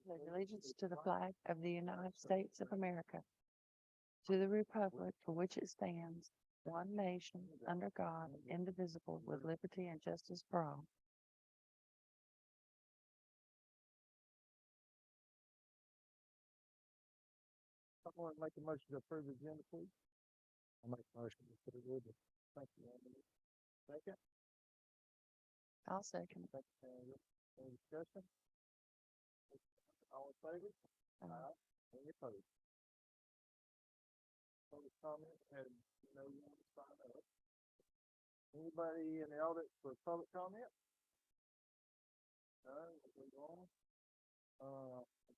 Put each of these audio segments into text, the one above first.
Pledge allegiance to the flag of the United States of America, to the republic for which it stands, one nation, under God, indivisible, with liberty and justice for all. Someone make a motion to approve the agenda, please. I'll make a motion to put it with you. Thank you, Anthony. Second. I'll second. Any discussion? All in favor? Aye. Any opposed? Public comment, had no one sign up. Anybody in the audience for public comment? None, we'll move on.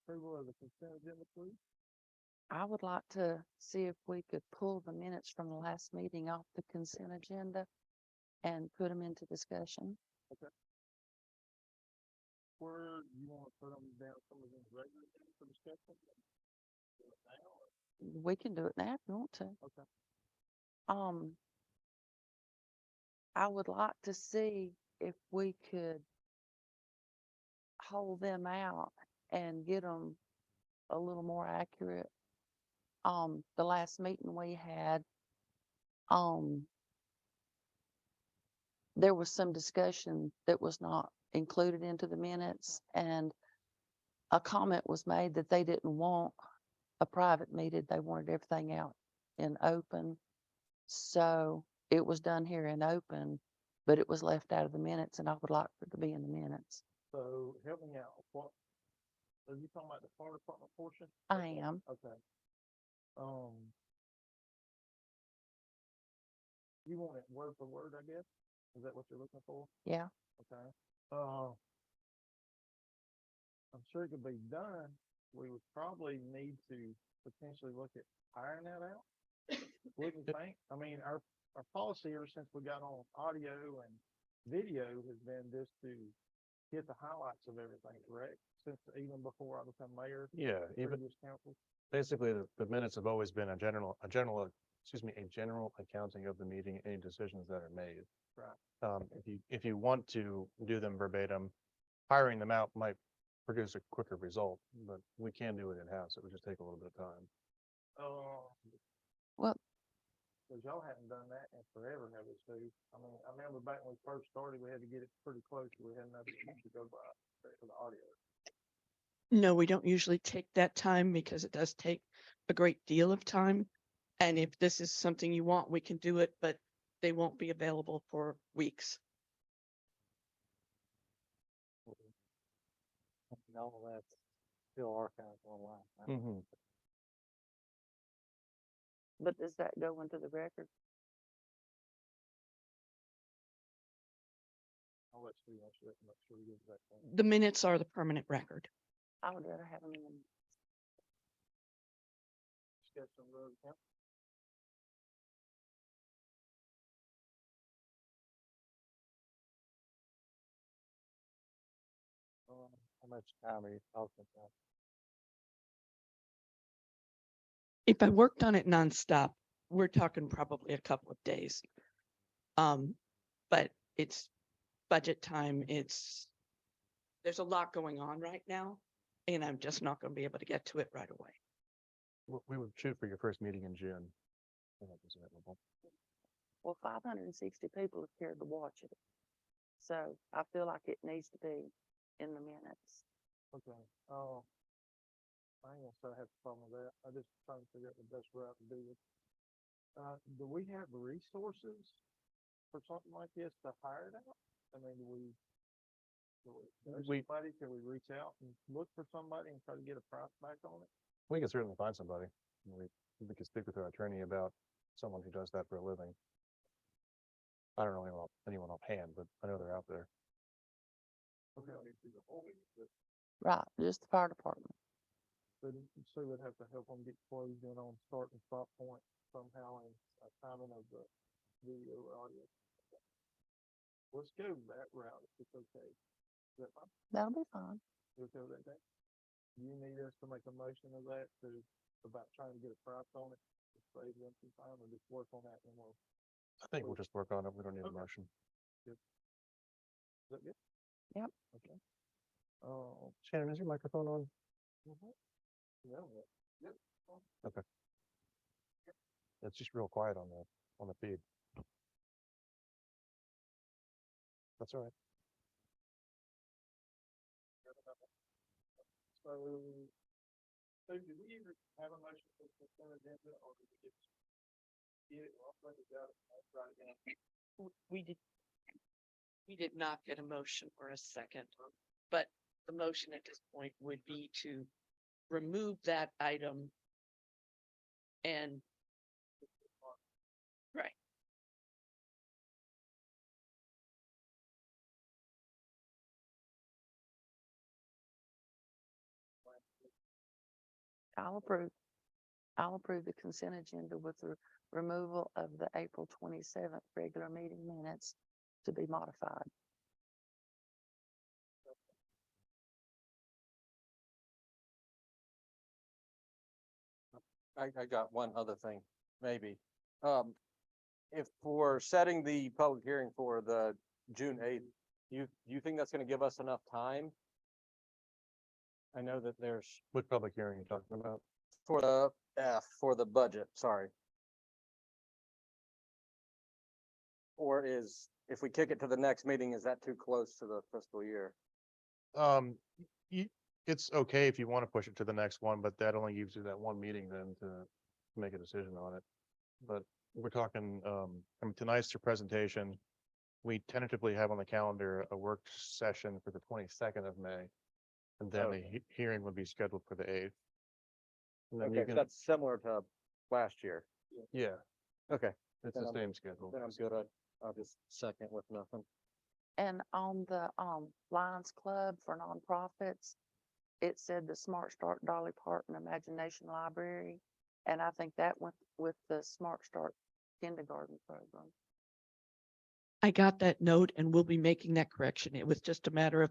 Approval of the consent agenda, please. I would like to see if we could pull the minutes from the last meeting off the consent agenda and put them into discussion. Where you want to put them down, some of them regular for discussion? Do it now, or- We can do it now if you want to. Okay. I would like to see if we could hold them out and get them a little more accurate. The last meeting we had, there was some discussion that was not included into the minutes, and a comment was made that they didn't want a private meeting. They wanted everything out in open. So it was done here in open, but it was left out of the minutes, and I would like for it to be in the minutes. So help me out. What, are you talking about the fire department portion? I am. Okay. You want it word for word, I guess? Is that what you're looking for? Yeah. Okay. I'm sure it could be done. We would probably need to potentially look at hiring that out. Wouldn't you think? I mean, our policy ever since we got on audio and video has been just to get the highlights of everything, correct? Since even before I become mayor, Yeah, even previous council. basically the minutes have always been a general accounting of the meeting, any decisions that are made. Right. If you want to do them verbatim, hiring them out might produce a quicker result, but we can do it in-house. It would just take a little bit of time. Well, Cause y'all haven't done that in forever, have you, Steve? I mean, I remember back when we first started, we had to get it pretty close. We had another week to go by for the audio. No, we don't usually take that time because it does take a great deal of time. And if this is something you want, we can do it, but they won't be available for weeks. All that's still archived online. Mhm. but does that go into the record? I'll let Steve answer that and make sure he gives that. thing. The minutes are the permanent record. I would rather have them in. Discussion of the council. How much time are you talking about? If I worked on it nonstop, we're talking probably a couple of days. But it's budget time. There's a lot going on right now, and I'm just not going to be able to get to it right away. We would shoot for your first meeting in June. when that was available. Well, 560 people have cared to watch it. So I feel like it needs to be in the minutes. Okay, I ain't gonna say I have a problem with that. I just trying to figure out the best route to do it. Do we have resources for something like this to hire it out? I mean, do we somebody, can we reach out and look for somebody and try to get a price back on it? We can certainly find somebody. We can speak with our attorney about someone who does that for a living. I don't know anyone offhand, but I know they're out there. Okay. Right, just the fire department. But so we'd have to help them get closed in on start and stop point somehow and timing of the video or audio. Let's go that route if it's okay. Is that fine? That'll be fine. You okay with that, Dave? Do you need us to make a motion of that about trying to get a price on it? To save them some time or just work on that and we'll. I think we'll just work on it. We don't need a Okay. motion. Is that good? Yep. Okay. Oh, Shannon, is your microphone on? Okay. It's just real quiet on the feed. That's all right. So, did we ever have a motion for the consent agenda, or did we just get it? Well, I'll write it down. We did not get a motion or a second, but the motion at this point would be to remove that item and. Right. I'll approve. I'll approve the consent agenda with the removal of the April 27th regular meeting minutes to be modified. I got one other thing, maybe. If we're setting the public hearing for the June 8th, you think that's gonna give us enough time? I know that there's What public hearing are you talking about? for the budget, sorry. Or if we kick it to the next meeting, is that too close to the fiscal year? You, it's okay if you want to push it to the next one, but that only gives you that one meeting then to make a decision on it. But we're talking, I mean, tonight's your presentation. We tentatively have on the calendar a work session for the 22nd of May. And then the Okay. hearing would be scheduled for the 8th. And then Okay, you so can, that's similar to last year. yeah, Okay, it's Then the I'm- same schedule. then I'm good. I'll just second with nothing. And on the Lions Club for nonprofits, it said the Smart Start Dolly Parton Imagination Library. And I think that went with the Smart Start kindergarten program. I got that note and we'll be making that correction. It was just a matter of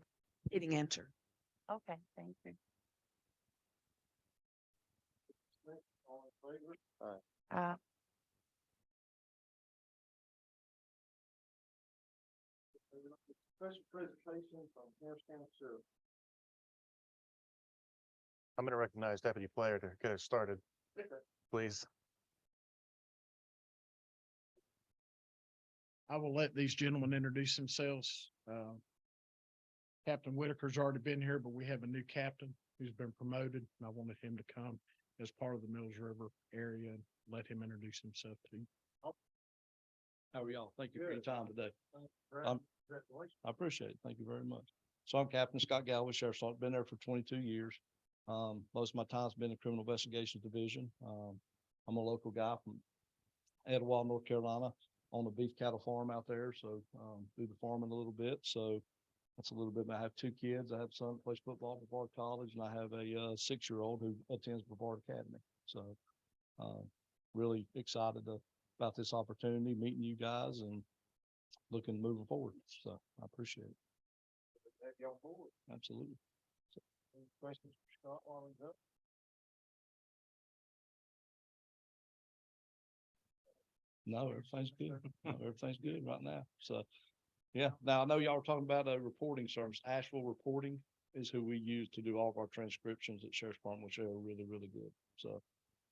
hitting enter. Okay, thank you. All in favor? Uh, Special presentation from Harris County Sheriff. I'm going to recognize Deputy Player to get us started, please. I will let these gentlemen introduce themselves. Captain Whitaker's already been here, but we have a new captain who's been promoted, and I wanted him to come as part of the Mills River area and let him introduce himself to you. How are y'all? Thank you for your Good. time today. Congratulations. I appreciate it. Thank you very much. So I'm Captain Scott Galloway, Sheriff's Sergeant, been there for 22 years. Most of my time's been in Criminal Investigations Division. I'm a local guy from Etowah, North Carolina, on a beef cattle farm out there. So, do the farming a little bit. So that's a little bit. I have two kids. I have a son who plays football at Brevard College, and I have a 6-year-old who attends Brevard Academy. So, really excited about this opportunity, meeting you guys and moving forward. So I appreciate it. Have you on board? Absolutely. Any questions for Scott while he's up? No, everything's good. No, everything's good right now. So, yeah. Now I know y'all were talking about a reporting service. Asheville Reporting is who we use to do all of our transcriptions at Sheriff's Department, which are really, really good. So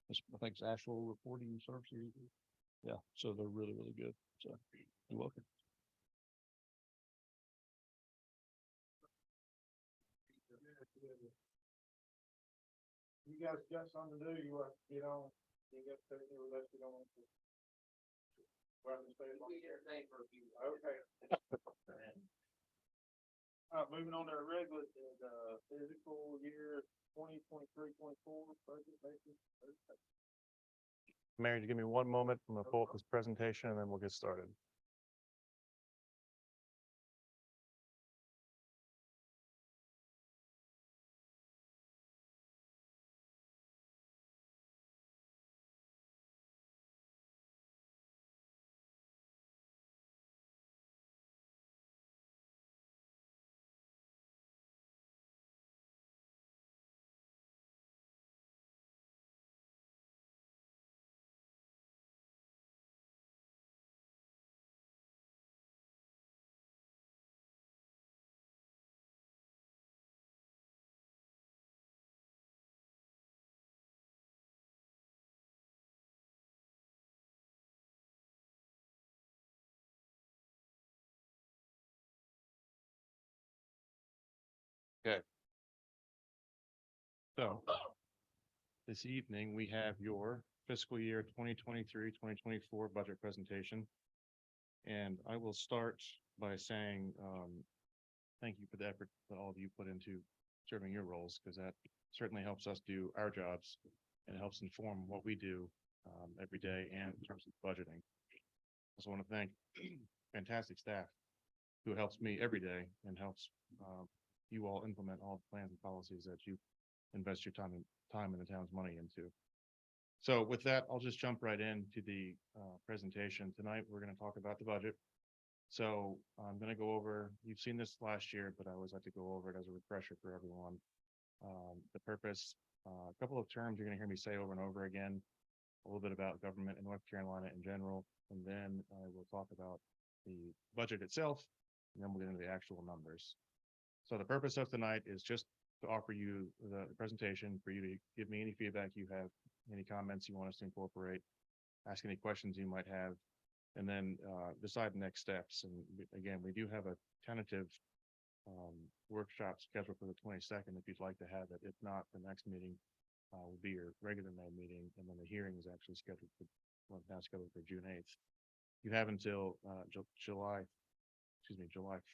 I think it's Asheville Reporting Services. Yeah. So they're really, really good. So you're welcome. You guys got something to do, you want to get on, you got to, let's get on. Okay. Moving on to our regular, physical year 2023-24 budget basis. Mary, give me one moment. I'm going to pull up this presentation and then we'll get started. Okay. So this evening, we have your fiscal year 2023-2024 budget presentation. And I will start by saying, thank you for the effort that all of you put into serving your roles, because that certainly helps us do our jobs and it helps inform what we do every day and in terms of budgeting. I also want to thank fantastic staff who helps me every day and helps you all implement all the plans and policies that you invest your time and the town's money into. So with that, I'll just jump right into the presentation. Tonight, we're going to talk about the budget. So I'm going to go over, you've seen this last year, but I always like to go over it as a refresher for everyone. The purpose, a couple of terms you're going to hear me say over and over again, a little bit about government in North Carolina in general, and then I will talk about the budget itself, and then we'll get into the actual numbers. So the purpose of tonight is just to offer you the presentation for you to give me any feedback you have, any comments you want us to incorporate, ask any questions you might have, and then decide next steps. And again, we do have a tentative workshop scheduled for the 22nd if you'd like to have it. If not, the next meeting will be your regular May meeting, and then the hearing is actually scheduled for, well, now scheduled for June 8th. You have until July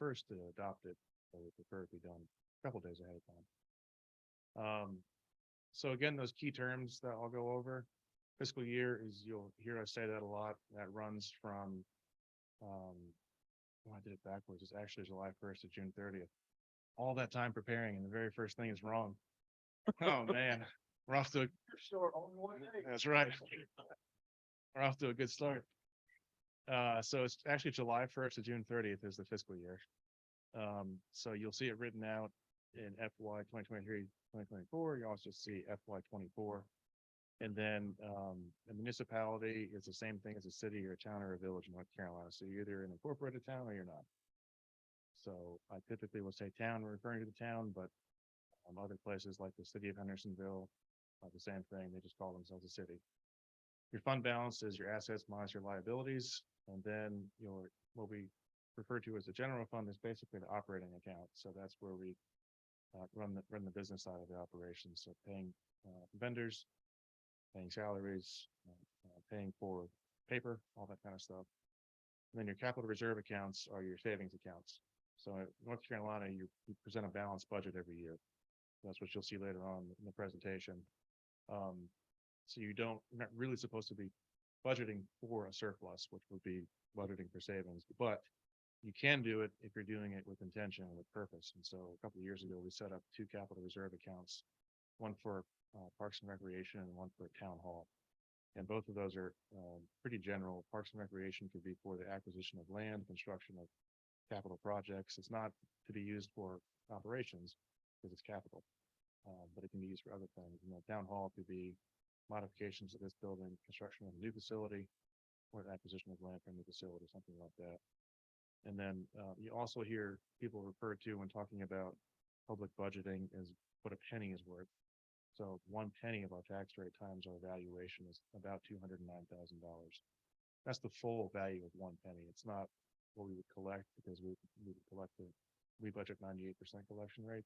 1st to adopt it, so we prefer it be done a couple days ahead of time. So again, those key terms that I'll go over, fiscal year is, you'll hear us say that a lot. That runs from, oh, I did it backwards. It's actually July 1st to June 30th. All that time preparing, and the very first thing is wrong. Oh, man, we're off to a, that's right. We're off to a good start. So it's actually July 1st to June 30th is the fiscal year. So you'll see it written out in FY 2023-2024. You also see FY 24. And then a municipality is the same thing as a city or a town or a village in North Carolina. So you're either an incorporated town or you're not. So I typically will say town, referring to the town, but other places like the city of Hendersonville, the same thing. They just call themselves a city. Your fund balance is your assets minus your liabilities, and then your what we refer to as the general fund is basically the operating account. So that's where we run the business side of the operation. So paying vendors, paying salaries, paying for paper, all that kind of stuff. And then your capital reserve accounts are your savings accounts. So in North Carolina, you present a balanced budget every year. That's what you'll see later on in the presentation. So you're not really supposed to be budgeting for a surplus, which would be budgeting for savings, but you can do it if you're doing it with intention and with purpose. And so a couple of years ago, we set up 2 capital reserve accounts, one for Parks and Recreation and one for Town Hall. And both of those are pretty general. Parks and Recreation could be for the acquisition of land, construction of capital projects. It's not to be used for operations because it's capital, but it can be used for other things. And the Town Hall could be modifications of this building, construction of a new facility, or an acquisition of land for a new facility, something like that. And then you also hear people refer to when talking about public budgeting as what a penny is worth. So 1 penny of our tax rate times our valuation is about $209,000. That's the full value of 1 penny. It's not what we would collect, because we budget 98% collection rate.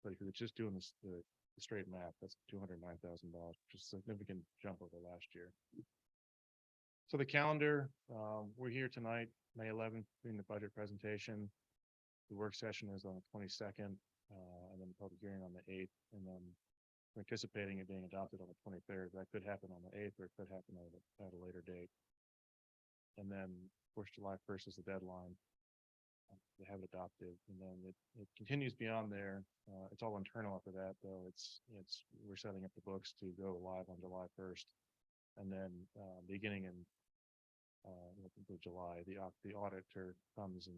But if you're just doing this, the straight math, that's $209,000, which is a significant jump over last year. So the calendar, we're here tonight, May 11th, doing the budget presentation. The work session is on the 22nd, and then the public hearing on the 8th, and then we're anticipating it being adopted on the 23rd. That could happen on the 8th, or it could happen at a later date. And then, of course, July 1st is the deadline to have it adopted, and then it continues beyond there. It's all internal after that, though. We're setting up the books to go live on July 1st, and then beginning in July, the auditor comes and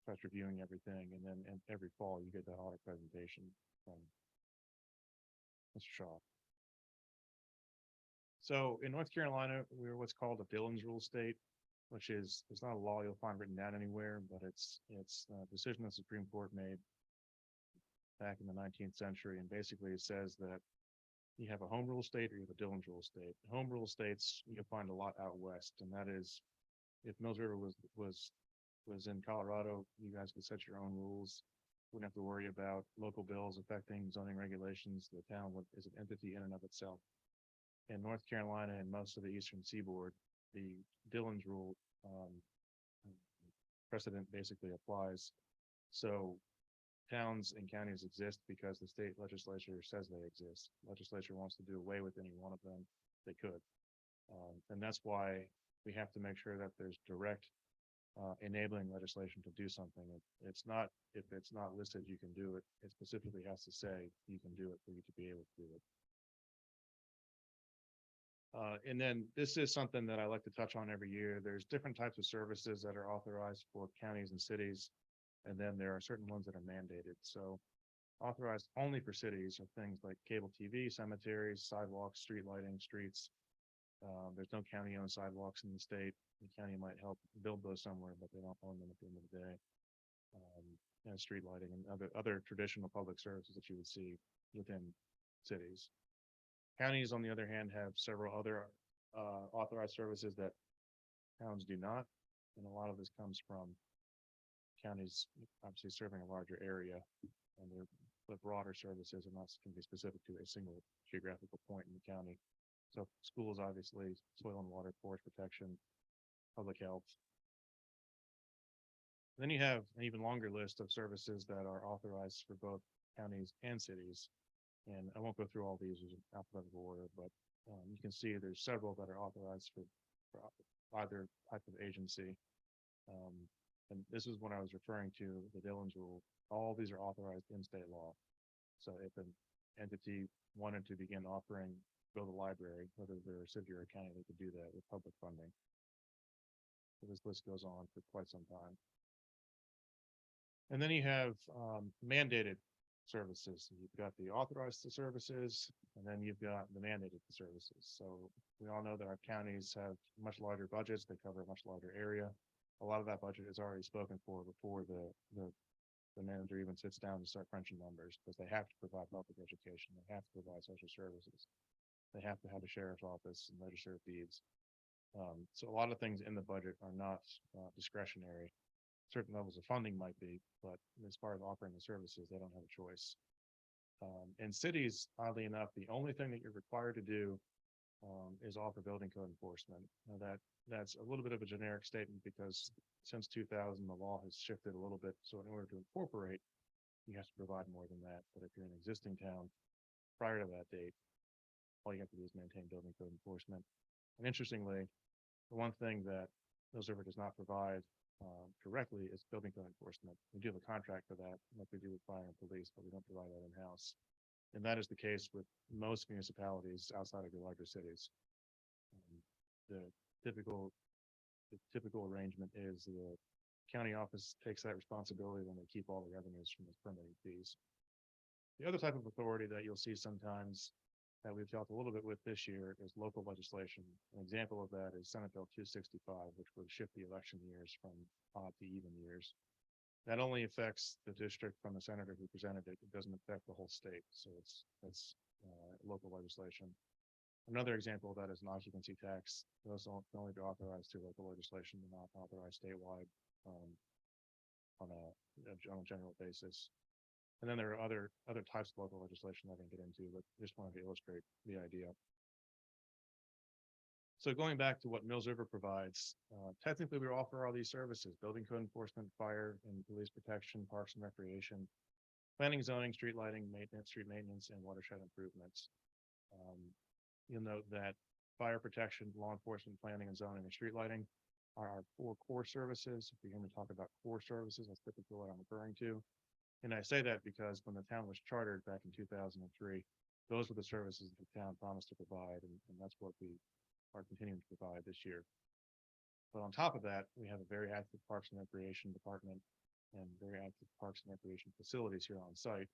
starts reviewing everything, and then every fall you get the audit presentation from Mr. Shaw. So in North Carolina, we're what's called a Dillon's Rule state, which is, it's not a law you'll find written down anywhere, but it's a decision the Supreme Court made back in the 19th century. And basically it says that you have a home rule state or you have a Dillon's Rule state. Home rule states you can find a lot out west, and that is if Mills River was in Colorado, you guys could set your own rules. Wouldn't have to worry about local bills affecting zoning regulations. The town is an entity in and of itself. In North Carolina and most of the eastern seaboard, the Dillon's rule precedent basically applies. So towns and counties exist because the state legislature says they exist. Legislature wants to do away with any one of them, they could. And that's why we have to make sure that there's direct enabling legislation to do something. It's not, if it's not listed, you can do it. It specifically has to say you can do it for you to be able to do it. And then this is something that I like to touch on every year. There's different types of services that are authorized for counties and cities. And then there are certain ones that are mandated. So authorized only for cities are things like cable TV, cemeteries, sidewalks, street lighting, streets. There's no county-owned sidewalks in the state. The county might help build those somewhere, but they don't own them at the end of the day. And street lighting and other traditional public services that you would see within cities. Counties, on the other hand, have several other authorized services that towns do not. And a lot of this comes from counties obviously serving a larger area, and the broader services are not can be specific to a single geographical point in the county. So schools, obviously, soil and water, forest protection, public health. Then you have an even longer list of services that are authorized for both counties and cities. And I won't go through all these in alphabetical order, but you can see there's several that are authorized for either type of agency. And this is what I was referring to, the Dillon's rule. All these are authorized in state law. So if an entity wanted to begin offering, build a library, whether they're a city or a county, they could do that with public funding. So this list goes on for quite some time. And then you have mandated services. You've got the authorized services, and then you've got the mandated services. So we all know that our counties have much larger budgets. They cover a much larger area. A lot of that budget is already spoken for before the manager even sits down to start crunching numbers, because they have to provide public education. They have to provide social services. They have to have a sheriff's office and register of deeds. So a lot of things in the budget are not discretionary. Certain levels of funding might be, but as far as offering the services, they don't have a choice. In cities, oddly enough, the only thing that you're required to do is offer building code enforcement. Now that's a little bit of a generic statement, because since 2000, the law has shifted a little bit. So in order to incorporate, you have to provide more than that. But if you're an existing town prior to that date, all you have to do is maintain building code enforcement. And interestingly, the one thing that Mills River does not provide directly is building code enforcement. We do have a contract for that, like we do with fire and police, but we don't provide that in-house. And that is the case with most municipalities outside of your larger cities. The typical arrangement is the county office takes that responsibility, when they keep all the revenues from the permitting fees. The other type of authority that you'll see sometimes that we've dealt a little bit with this year is local legislation. An example of that is Senate Bill 265, which would shift the election years from odd to even years. That only affects the district from the senator who presented it. It doesn't affect the whole state. So it's local legislation. Another example of that is an occupancy tax. Those can only be authorized through local legislation, and not authorized statewide on a general basis. And then there are other types of local legislation I didn't get into, but just wanted to illustrate the idea. So going back to what Mills River provides, technically we offer all these services: building code enforcement, fire and police protection, parks and recreation, planning, zoning, street lighting, maintenance, street maintenance, and watershed improvements. You'll note that fire protection, law enforcement, planning and zoning, and street lighting are our 4 core services. If you're going to talk about core services, that's typically what I'm referring to. And I say that because when the town was chartered back in 2003, those were the services the town promised to provide, and that's what we are continuing to provide this year. But on top of that, we have a very active Parks and Recreation department and very active Parks and Recreation facilities here on site.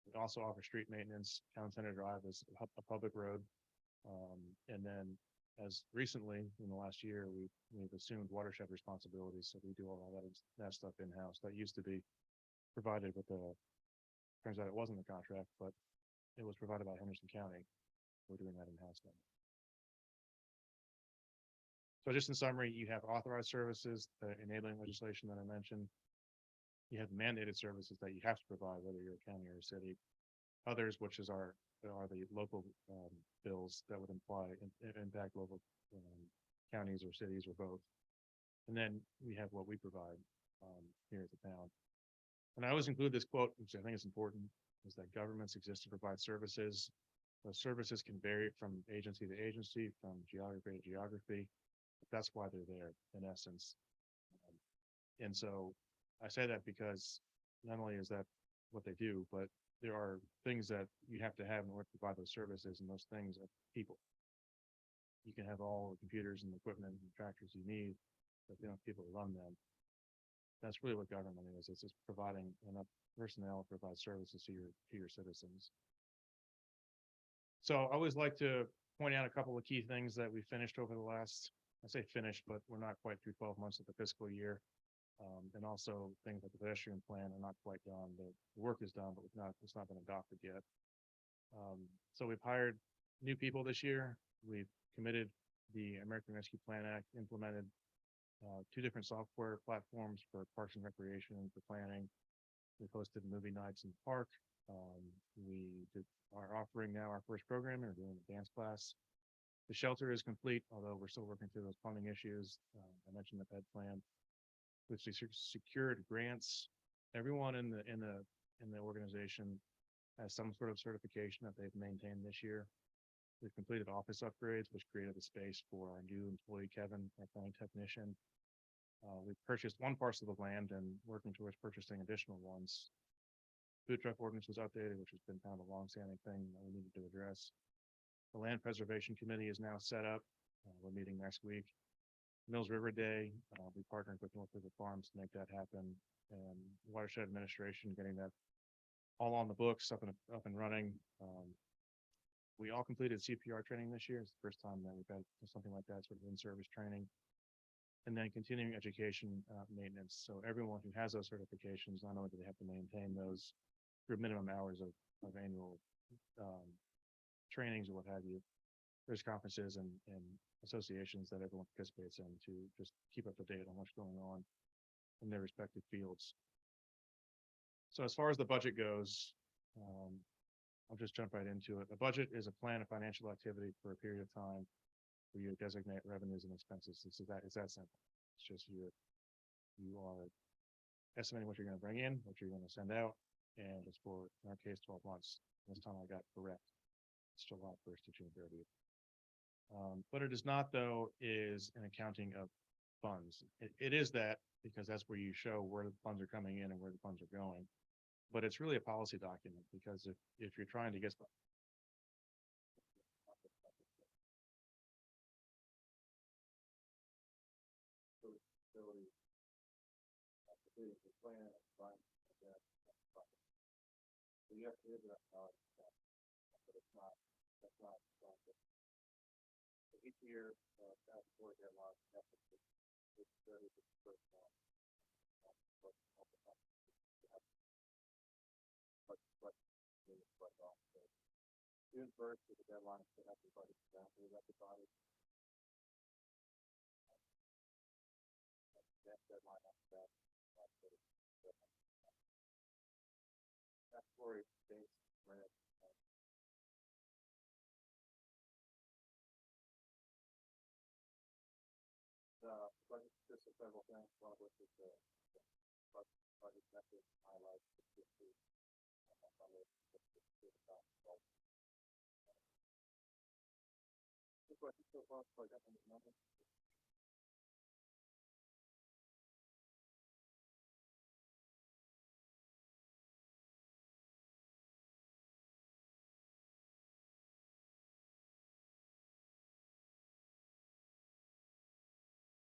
We also offer street maintenance. Town Center Drive is a public road. And then as recently in the last year, we've assumed watershed responsibilities. So we do all that stuff in-house. That used to be provided with turns out it wasn't a contract, but it was provided by Henderson County. We're doing that in-house now. So just in summary, you have authorized services, the enabling legislation that I mentioned. you have mandated services that you have to provide, whether you're a county or a city. Others, which is are the local bills that would impact local counties or cities or both. And then we have what we provide here at the town. And I always include this quote, which I think is important, is that governments exist to provide services. Those services can vary from agency to agency, from geography to geography. But that's why they're there, in essence. And so I say that because not only is that what they do, but there are things that you have to have in order to provide those services, and those things are people. You can have all the computers and equipment and tractors you need, but if you don't have people to run them. That's really what government is. It's just providing enough personnel to provide services to your citizens. So I always like to point out a couple of key things that we finished over the last, I say finished, but we're not quite through 12 months of the fiscal year. And also things like the pedestrian plan are not quite done. The work is done, but it's not been adopted yet. So we've hired new people this year. We've committed the American Rescue Plan Act, implemented 2 different software platforms for Parks and Recreation and for planning. We've hosted movie nights in the park. We are offering now our first program and we're doing a dance class. The shelter is complete, although we're still working through those funding issues. I mentioned the ped plan. We've secured grants. Everyone in the organization has some sort of certification that they've maintained this year. We've completed office upgrades, which created the space for our new employee, Kevin, our planning technician. We've purchased 1 parcel of land and working towards purchasing additional ones. Food truck ordinance was updated, which has been kind of a long-standing thing that we needed to address. The Land Preservation Committee is now set up. We're meeting next week. Mills River Day, we partnered with North River Farms to make that happen, and Watershed Administration getting that all on the books, up and running. We all completed CPR training this year. It's the first time that we've had something like that, sort of in-service training. And then continuing education maintenance. So everyone who has those certifications, not only do they have to maintain those through minimum hours of annual trainings or what have you, there's conferences and associations that everyone participates in to just keep up to date on what's going on in their respective fields. So as far as the budget goes, I'll just jump right into it. A budget is a plan of financial activity for a period of time where you designate revenues and expenses. It's that simple. It's just you are estimating what you're going to bring in, what you're going to send out, and it's for, in our case, 12 months. This time I got correct. It's July 1st to June 30th. What it is not, though, is an accounting of funds. It is that because that's where you show where the funds are coming in and where the funds are going. But it's really a policy document because if you're trying to get you have to live that knowledge, but it's not, that's not each year, before deadline, it's very first one. June 1st is the deadline to have the budget exactly everybody. That deadline after that. That's where it's based. Budget consists of several things, one of which is the budget method highlights the history. Questions so far before I got into numbers?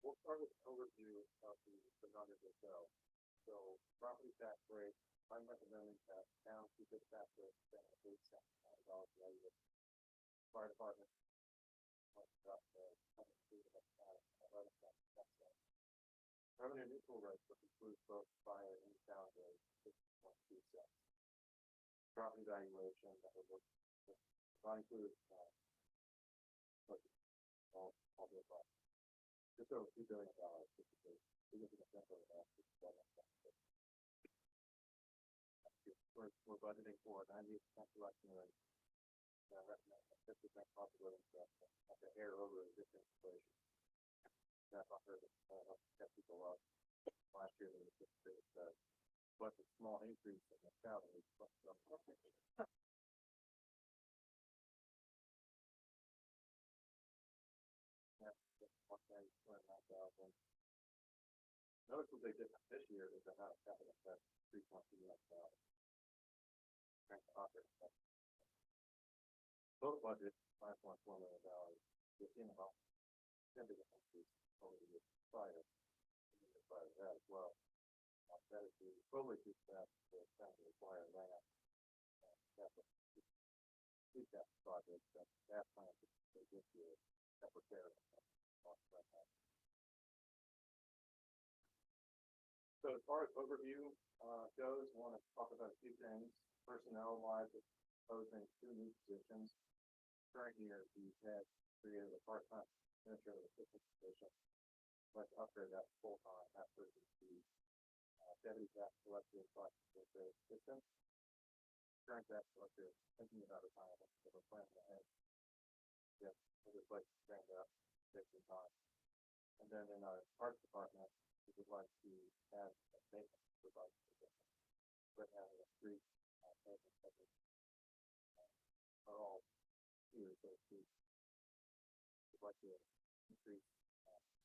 We'll start with an overview of the numbers themselves. So property tax rate, I'm recommending that town keep its tax rate at $8,000 value. Fire department. Revenue neutral rate, which includes both fire and town rate, 6.2 cents. Property valuation that will look not include all the above. Just over $2 billion, which is a significant number of assets. we're budgeting for 90% collection rate. Recommend a 50% possibility of the air over existing inflation. That's not heard kept people up. Last year, there was just but a small increase in the salary. Notice what they did this year is that how capital effect 3.2 million dollars. Both budget $5.4 million. We've seen about 10% increase over the year prior. The year prior to that as well. That is the probably too fast to kind of require that. Two capital projects that plan to this year that were there. So as far as overview goes, I want to talk about a few things. Personnel wise, proposing 2 new positions. Current year, we had created a part-time administrative assistant position. Let's upgrade that full-time. That person to deputy tax collector assistant. Current tax collector thinking about retirement, so we're planning ahead. Yes, we'll just like to stand up, take some time. And then in our parks department, we would like to have a maintenance supervisor position. But having a street maintenance are all here, so we'd like to increase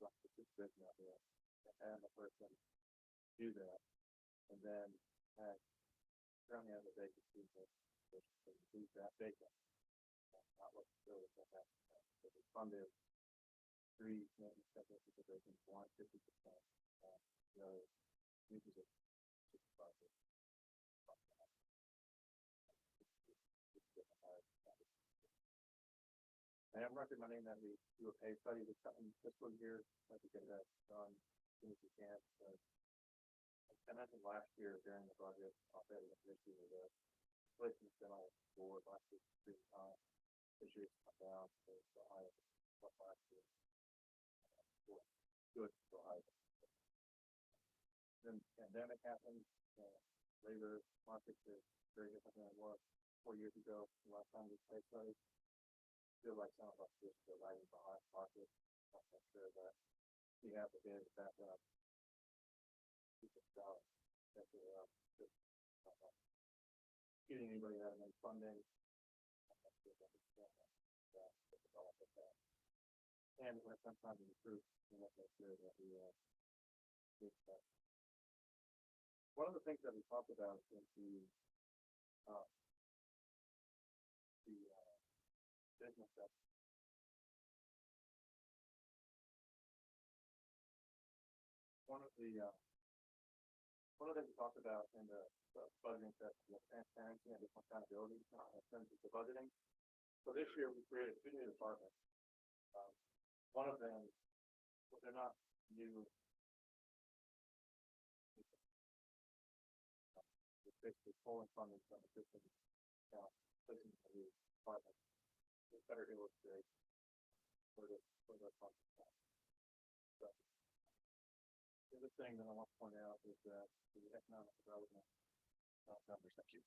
some supervision out there and have a person do that. And then currently have a vacancy which can leave that vacant. Not what the building that so we funded 3 maintenance technician positions, 50%. The other new position, supervisor. I am recommending that we do a pay study this coming fiscal year, like to get that done as soon as we can. So, I mentioned last year during the budget, I'll say the issue with the inflation's been on the board last year, 3 times. This year's come down, so it's the highest what last year. Good for high. Then the pandemic happened, labor market is very different than it was 4 years ago. The last time we pay study. Feel like some of us just feel right behind market. I'm not sure that we have the data to back up. Getting anybody out of any funding. And when sometimes improve, we want to make sure that we one of the things that we talked about is the business that one of the things we talked about in the budgeting session was transparency and accountability in terms of the budgeting. So this year we created 2 new departments. One of them, but they're not new. It's basically pulling funding from the system account, placing in the new department. It better illustrate for the funds. So, the other thing that I want to point out is that the economic development numbers, thank you,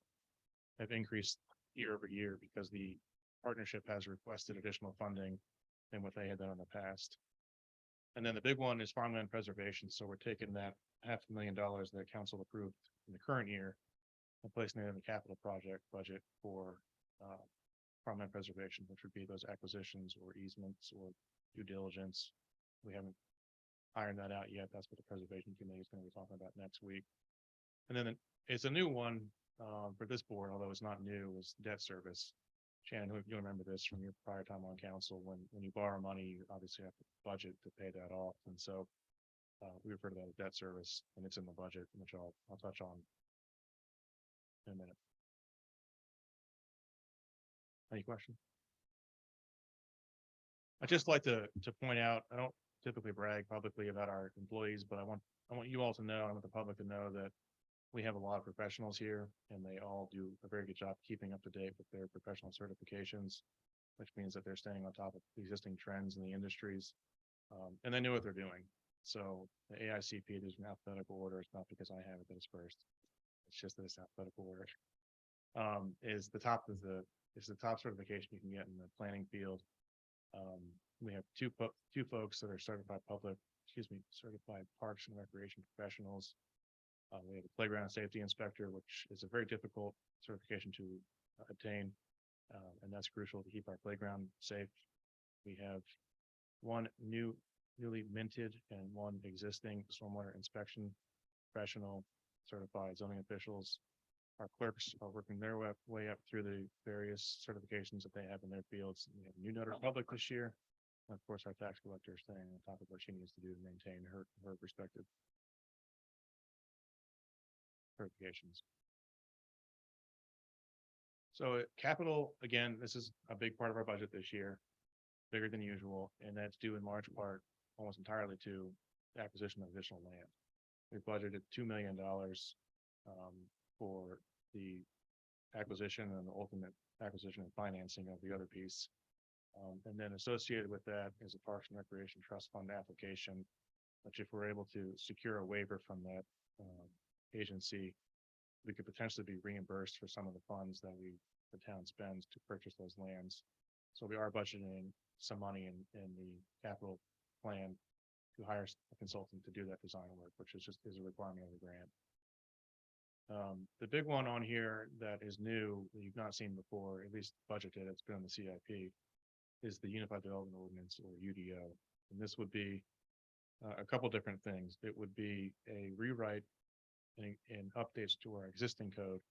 have increased year over year because the partnership has requested additional funding than what they had done in the past. And then the big one is farmland preservation. So we're taking that $500,000 that council approved in the current year and placing it in the capital project budget for farmland preservation, which would be those acquisitions or easements or due diligence. We haven't ironed that out yet. That's what the preservation committee is going to be talking about next week. And then it's a new one for this board, although it's not new, is debt service. Shannon, you remember this from your prior time on council, when you borrow money, you obviously have to budget to pay that off. And so we refer to that as debt service, and it's in the budget, which I'll touch on in a minute. Any questions? I'd just like to point out, I don't typically brag publicly about our employees, but I want you all to know, I want the public to know that we have a lot of professionals here, and they all do a very good job keeping up to date with their professional certifications, which means that they're staying on top of existing trends in the industries, and they know what they're doing. So the AICP, there's an alphabetical order. It's not because I have it that it's first. It's just that it's alphabetical order. Is the top certification you can get in the planning field. We have two folks that are certified parks and recreation professionals. We have a playground safety inspector, which is a very difficult certification to obtain. And that's crucial to keep our playground safe. We have one newly minted and one existing stormwater inspection professional, certified zoning officials. Our clerks are working their way up through the various certifications that they have in their fields. We have a new notary public this year. And of course, our tax collector is staying on top of what she needs to do to maintain her respective certifications. So capital, again, this is a big part of our budget this year, bigger than usual, and that's due in large part, almost entirely to the acquisition of additional land. We budgeted $2 million for the acquisition and the ultimate acquisition and financing of the other piece. And then associated with that is a Parks and Recreation Trust Fund application, which if we're able to secure a waiver from that agency, we could potentially be reimbursed for some of the funds that the town spends to purchase those lands. So we are budgeting some money in the capital plan to hire a consultant to do that design work, which is a requirement of the grant. The big one on here that is new, that you've not seen before, at least budgeted, it's been on the CIP, is the Unified Development Ordinance, or UDO. And this would be a couple different things. It would be a rewrite and updates to our existing code.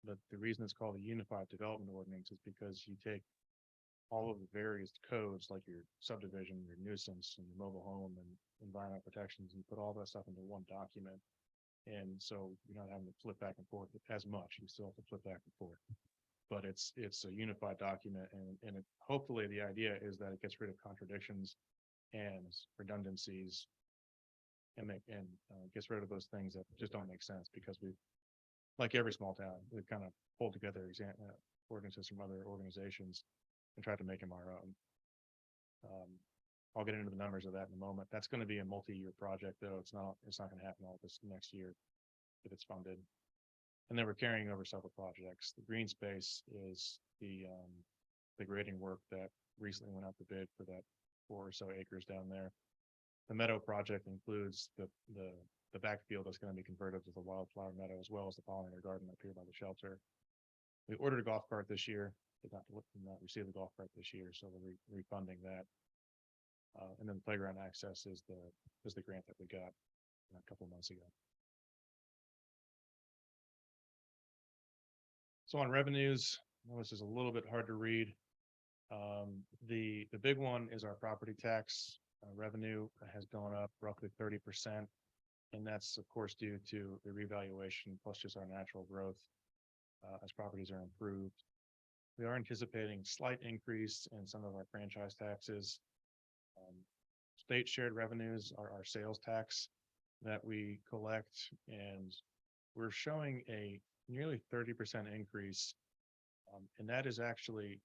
But the reason it's called the Unified Development Ordinance is because you take all of the various codes, like your subdivision, your nuisance, and your mobile home, and environmental protections, and put all that stuff into one document. And so you're not having to flip back and forth as much. You still have to flip back and forth. But it's a unified document, and hopefully the idea is that it gets rid of contradictions and redundancies and gets rid of those things that just don't make sense, because like every small town, we've kind of pulled together ordinances from other organizations and tried to make them our own. I'll get into the numbers of that in a moment. That's going to be a multi-year project, though. It's not going to happen all this next year if it's funded. And then we're carrying over several projects. The green space is the grading work that recently went out to bid for that 4 or so acres down there. The meadow project includes the backfield that's going to be converted to the wildflower meadow, as well as the pollinator garden up here by the shelter. We ordered a golf cart this year, did not receive the golf cart this year, so we're refunding that. And then the playground access is the grant that we got a couple months ago. So on revenues, this is a little bit hard to read. The big one is our property tax revenue has gone up roughly 30%. And that's of course due to the revaluation plus just our natural growth as properties are improved. We are anticipating slight increase in some of our franchise taxes. State shared revenues are our sales tax that we collect, and we're showing a nearly 30% increase. And that is actually,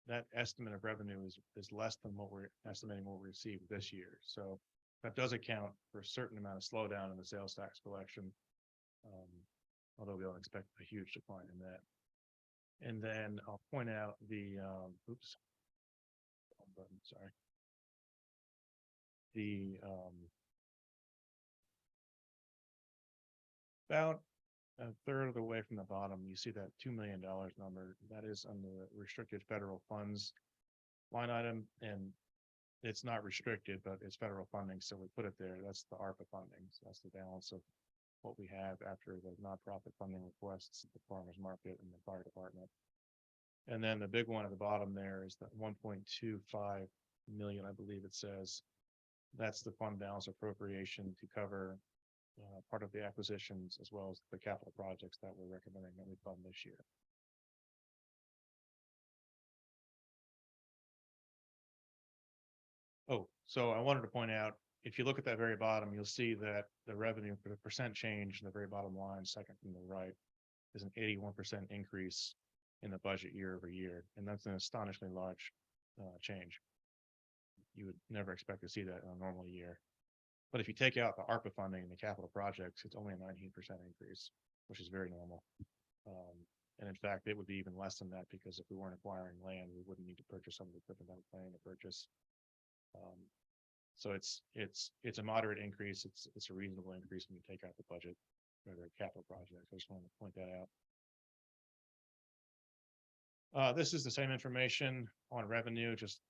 that estimate of revenue is less than what we're estimating what we received this year. So that does account for a certain amount of slowdown in the sales tax collection, although we don't expect a huge decline in that. And then I'll point out the, about a third of the way from the bottom, you see that $2 million number. That is on the restricted federal funds line item, and it's not restricted, but it's federal funding, so we put it there. That's the ARPA funding. So that's the balance of what we have after the nonprofit funding requests, the farmers market, and the fire department. And then the big one at the bottom there is that 1.25 million, I believe it says. That's the fund balance appropriation to cover part of the acquisitions as well as the capital projects that we're recommending that we fund this year. Oh, so I wanted to point out, if you look at that very bottom, you'll see that the revenue for the percent change in the very bottom line, second from the right, is an 81% increase in the budget year over year. And that's an astonishingly large change. You would never expect to see that in a normal year. But if you take out the ARPA funding and the capital projects, it's only a 19% increase. which is very normal. And in fact, it would be even less than that because if we weren't acquiring land, we wouldn't need to purchase some of the equipment that we're planning to purchase. So it's a moderate increase. It's a reasonable increase when you take out the budget for the capital project. I just wanted to point that out. This is the same information on revenue, just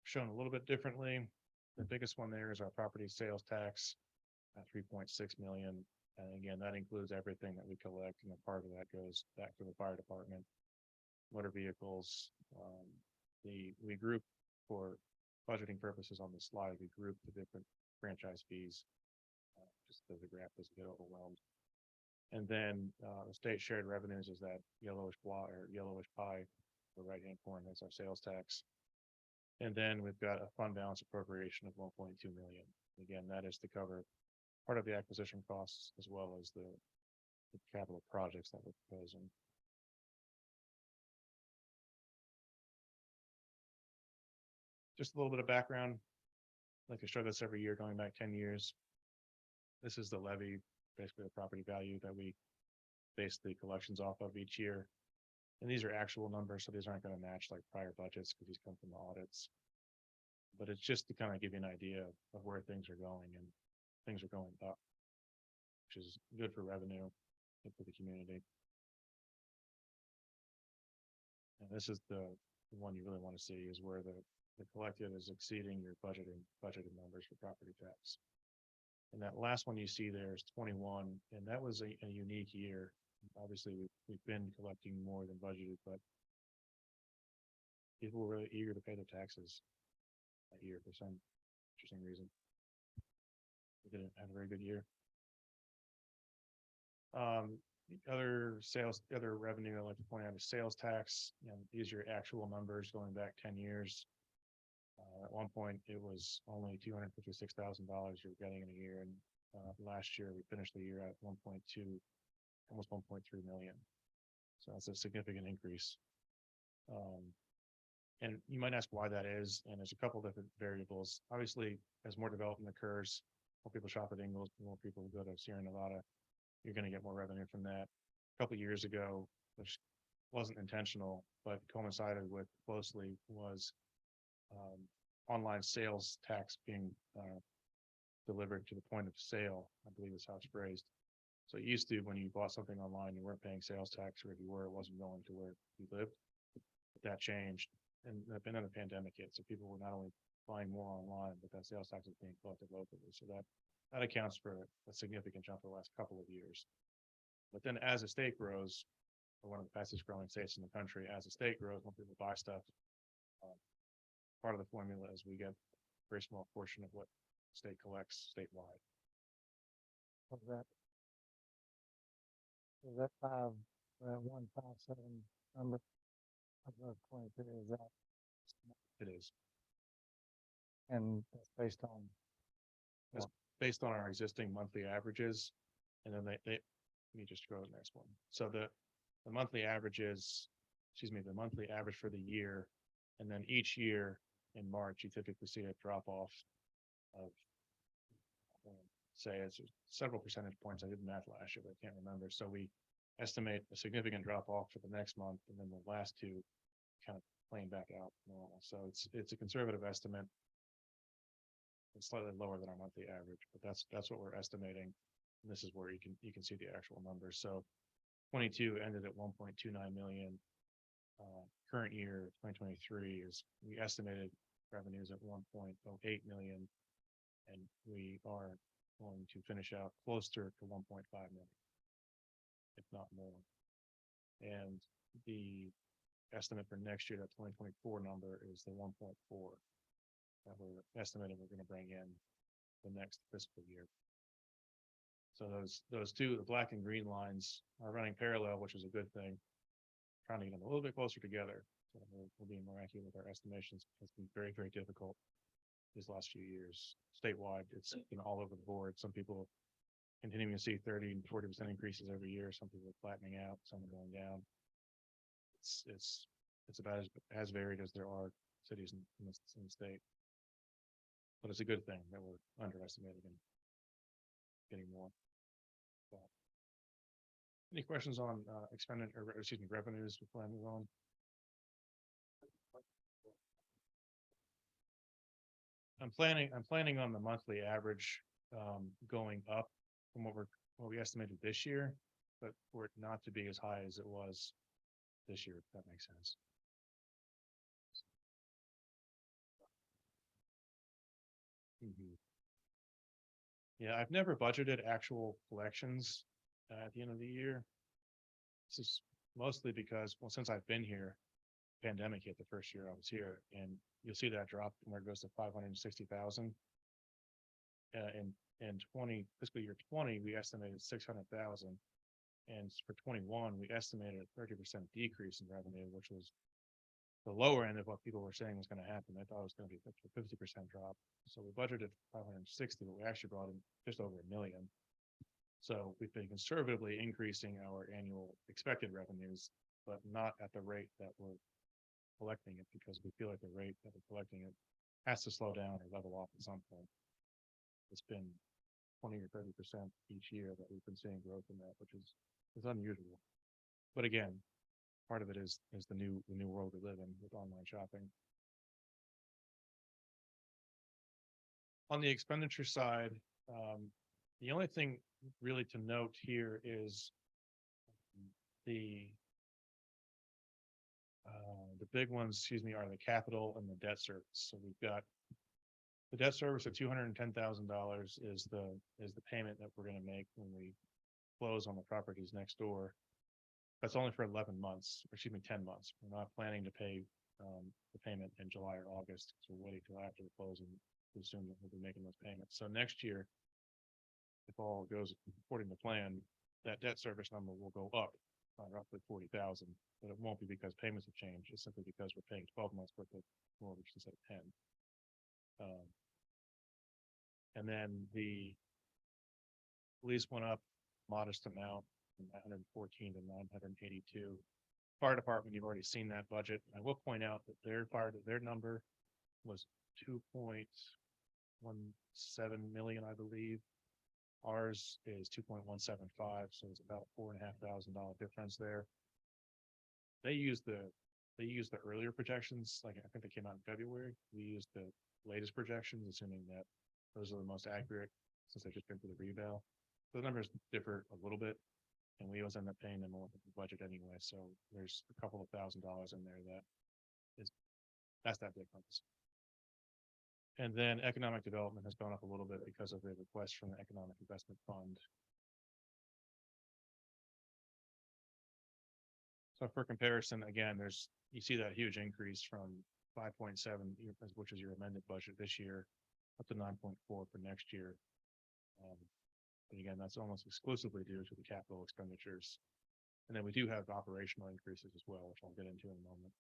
shown a little bit differently. The biggest one there is our property sales tax at 3.6 million. And again, that includes everything that we collect, and a part of that goes back to the fire department, motor vehicles. We group for budgeting purposes on the slide, we group the different franchise fees. Just so the graph doesn't get overwhelmed. And then the state shared revenues is that yellowish block or yellowish pie, the right-hand corner, that's our sales tax. And then we've got a fund balance appropriation of 1.2 million. Again, that is to cover part of the acquisition costs as well as the capital projects that we're proposing. Just a little bit of background. Like I show this every year, going back 10 years. This is the levy, basically the property value that we base the collections off of each year. And these are actual numbers, so these aren't going to match like prior budgets because these come from the audits. But it's just to kind of give you an idea of where things are going, and things are going up, which is good for revenue, good for the community. And this is the one you really want to see, is where the collected is exceeding your budgeted numbers for property tax. And that last one you see there is 21, and that was a unique year. Obviously, we've been collecting more than budgeted, but people were really eager to pay their taxes that year for some interesting reason. We didn't have a very good year. The other revenue I like to point out is sales tax. You know, these are your actual numbers going back 10 years. At one point, it was only $256,000 you're getting in a year, and last year we finished the year at 1.2, almost 1.3 million. So that's a significant increase. And you might ask why that is, and there's a couple different variables. Obviously, as more development occurs, more people shop at Ingles, more people go to Sierra Nevada, you're going to get more revenue from that. A couple years ago, which wasn't intentional, but coincided with closely, was online sales tax being delivered to the point of sale, I believe is how it's phrased. So it used to, when you bought something online, you weren't paying sales tax, or if you were, it wasn't going to where you lived. But that changed, and then the pandemic hit, so people were not only buying more online, but that sales tax was being collected locally. So that accounts for a significant jump the last couple of years. But then as the state grows, we're one of the fastest growing states in the country, as the state grows, more people buy stuff. Part of the formula is we get a very small portion of what the state collects statewide. Was that 157 number of 22, is that, It is and that's based on based on our existing monthly averages, and then let me just go to the next one. So the monthly averages, the monthly average for the year, and then each year in March, you typically see a drop off of, say, it's several percentage points. I did math last year, but I can't remember. So we estimate a significant drop off for the next month, and then the last two kind of playing back out normal. So it's a conservative estimate. It's slightly lower than our monthly average, but that's what we're estimating. And this is where you can see the actual numbers. So 22 ended at 1.29 million. Current year 2023 is, we estimated revenues at 1.08 million, and we are going to finish out closer to 1.5 million, if not more. And the estimate for next year, that 2024 number, is the 1.4 that we're estimating we're going to bring in the next fiscal year. So those two, the black and green lines, are running parallel, which is a good thing. Trying to get them a little bit closer together. So we're being more accurate with our estimations. It's been very, very difficult these last few years. Statewide, it's been all over the board. Some people continuing to see 30 and 40% increases every year. Some people are flattening out, some are going down. It's about as varied as there are cities in the state. But it's a good thing that we're underestimating and getting more. Any questions on expenditure, or excuse me, revenues before I move on? I'm planning on the monthly average going up from what we estimated this year, but for it not to be as high as it was this year, if that makes sense. Mhm. Yeah, I've never budgeted actual collections at the end of the year. This is mostly because, well, since I've been here, pandemic hit the first year I was here, and you'll see that drop where it goes to 560,000. In fiscal year 20, we estimated 600,000. And for 21, we estimated a 30% decrease in revenue, which was the lower end of what people were saying was going to happen. They thought it was going to be a 50% drop. So we budgeted 560, but we actually brought in just over $1 million. So we've been conservatively increasing our annual expected revenues, but not at the rate that we're collecting it, because we feel like the rate that we're collecting it has to slow down or level off at some point. It's been 20 or 30% each year that we've been seeing growth in that, which is unusual. But again, part of it is the new world we live in with online shopping. On the expenditure side, the only thing really to note here is the big ones, excuse me, are the capital and the debt service. So we've got the debt service of $210,000 is the payment that we're going to make when we close on the properties next door. That's only for 11 months, or excuse me, 10 months. We're not planning to pay the payment in July or August, because we're waiting till after the closing to assume that we'll be making those payments. So next year, if all goes according to plan, that debt service number will go up by roughly 40,000, but it won't be because payments have changed. It's simply because we're paying 12 months worth of mortgage instead of 10. And then the police went up modest amount from 914 to 982. Fire department, you've already seen that budget. I will point out that their number was 2.17 million, I believe. Ours is 2.175, so it's about $4,500 difference there. They used the earlier projections, like I think they came out in February. We used the latest projections, assuming that those are the most accurate, since they've just been through the reval. So the numbers differ a little bit, and we always end up paying them more than the budget anyway. So there's a couple of $1,000s in there that's that difference. And then economic development has gone up a little bit because of the request from the Economic Investment Fund. So for comparison, again, you see that huge increase from 5.7, which is your amended budget this year, up to 9.4 for next year. But again, that's almost exclusively due to the capital expenditures. And then we do have operational increases as well, which I'll get into in a moment.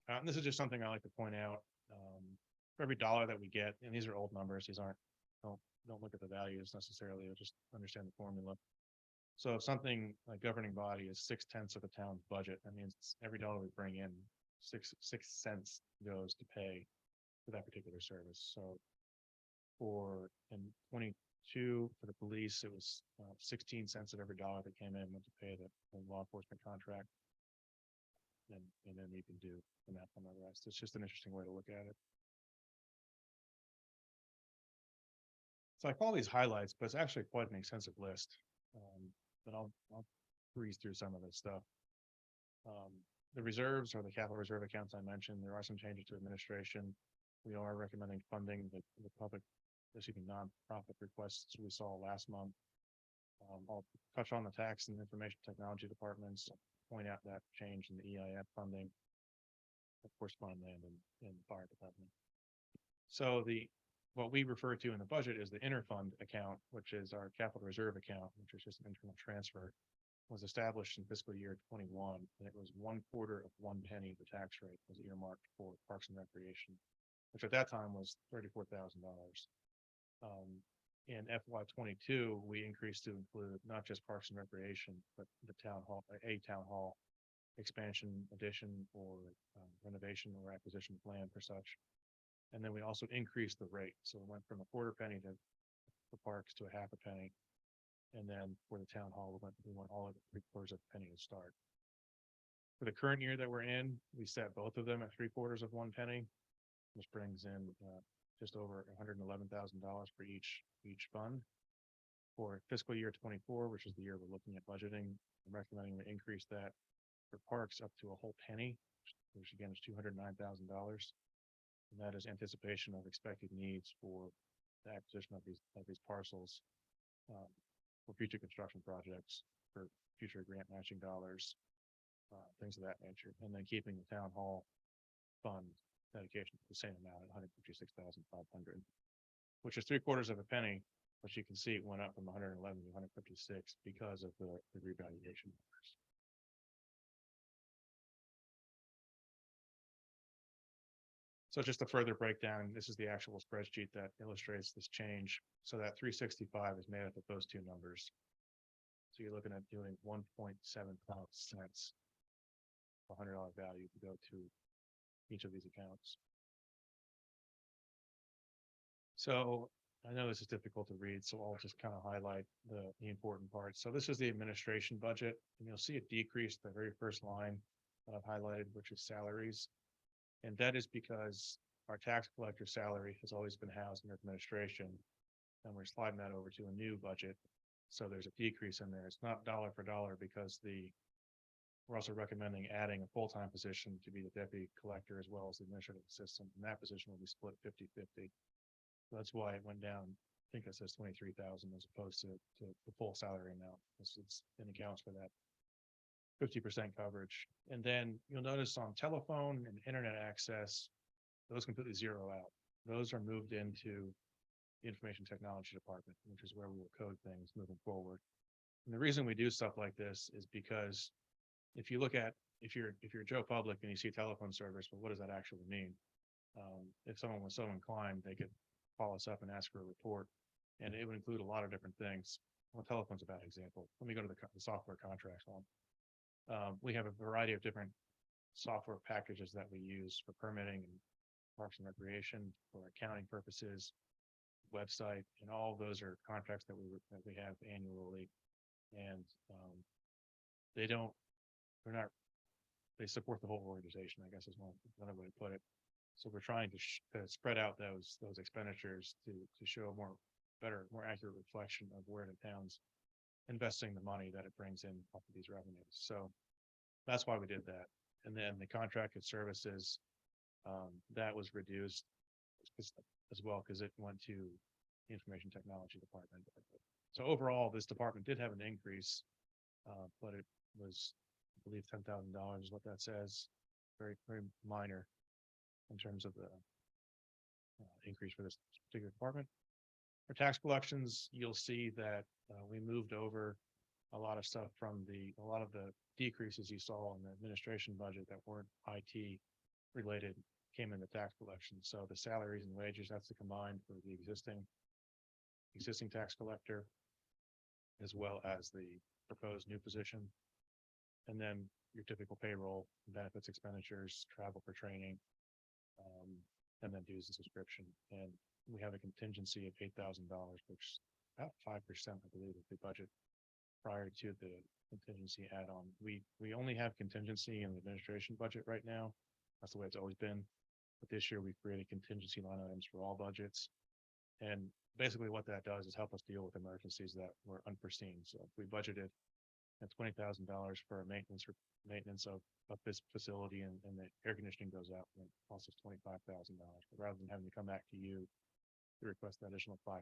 And this is just something I like to point out. For every dollar that we get, and these are old numbers, these aren't, don't look at the values necessarily, just understand the formula. So if something like governing body is 6/10 of the town's budget, that means every dollar we bring in, 6 cents goes to pay for that particular service. So in 22 for the police, it was 16 cents of every dollar that came in went to pay the law enforcement contract. And then you can do the math on the rest. It's just an interesting way to look at it. So I call these highlights, but it's actually quite an extensive list. But I'll breeze through some of this stuff. The reserves, or the capital reserve accounts I mentioned, there are some changes to administration. We are recommending funding the non-profit requests we saw last month. I'll touch on the tax and information technology departments, point out that change in the EIF funding, of course, farmland and the fire department. So what we refer to in the budget is the interfund account, which is our capital reserve account, which is just an internal transfer, was established in fiscal year 21, and it was 1/4 of 1 penny of the tax rate was earmarked for Parks and Recreation, which at that time was $34,000. In FY 22, we increased to include not just Parks and Recreation, but the town hall expansion, addition, or renovation or acquisition of land for such. And then we also increased the rate. So it went from 1/4 penny for parks to 1/2 penny. And then for the town hall, we went all at 3/4 of a penny to start. For the current year that we're in, we set both of them at 3/4 of 1 penny, which brings in just over $111,000 for each fund. For fiscal year 24, which is the year we're looking at budgeting, I'm recommending we increase that for parks up to a whole penny, which again is $209,000. And that is anticipation of expected needs for the acquisition of these parcels for future construction projects, for future grant matching dollars, things of that nature, and then keeping the town hall fund dedication the same amount at 156,500, which is 3/4 of a penny. But you can see it went up from 111 to 156 because of the revaluation. So just a further breakdown, this is the actual spreadsheet that illustrates this change. So that 365 is made up of those two numbers. So you're looking at doing 1.75 cents. $100 value to go to each of these accounts. So I know this is difficult to read, so I'll just kind of highlight the important parts. So this is the administration budget, and you'll see it decrease the very first line that I've highlighted, which is salaries. And that is because our tax collector salary has always been housed in administration, and we're sliding that over to a new budget. So there's a decrease in there. It's not dollar for dollar because we're also recommending adding a full-time position to be the deputy collector as well as the administrative assistant, and that position will be split 50-50. That's why it went down. I think it says 23,000 as opposed to the full salary amount. It's in accounts for that 50% coverage. And then you'll notice on telephone and internet access, those completely zero out. Those are moved into the information technology department, which is where we will code things moving forward. And the reason we do stuff like this is because if you look at, if you're Joe Public and you see telephone service, well, what does that actually mean? If someone was so inclined, they could call us up and ask for a report, and it would include a lot of different things. Well, telephone's a bad example. Let me go to the software contracts one. We have a variety of different software packages that we use for permitting and parks and recreation, for accounting purposes, website, and all of those are contracts that we have annually. And they support the whole organization, I guess is one way to put it. So we're trying to spread out those expenditures to show a more accurate reflection of where the town's investing the money that it brings in off of these revenues. So that's why we did that. And then the contracted services, that was reduced as well because it went to the information technology department. So overall, this department did have an increase, but it was, I believe, $10,000 is what that says. Very, very minor in terms of the increase for this particular department. For tax collections, you'll see that we moved over a lot of stuff from a lot of the decreases you saw in the administration budget that weren't IT related came into tax collection. So the salaries and wages, that's the combined for the existing tax collector, as well as the proposed new position. And then your typical payroll, benefits expenditures, travel for training, and then dues and subscription. And we have a contingency of $8,000, which is about 5%, I believe, of the budget prior to the contingency add-on. We only have contingency in the administration budget right now. That's the way it's always been. But this year we've created contingency line items for all budgets. And basically what that does is help us deal with emergencies that were unforeseen. So if we budgeted at $20,000 for a maintenance of this facility and the air conditioning goes out, and it costs us $25,000. But rather than having to come back to you to request the additional $5,000,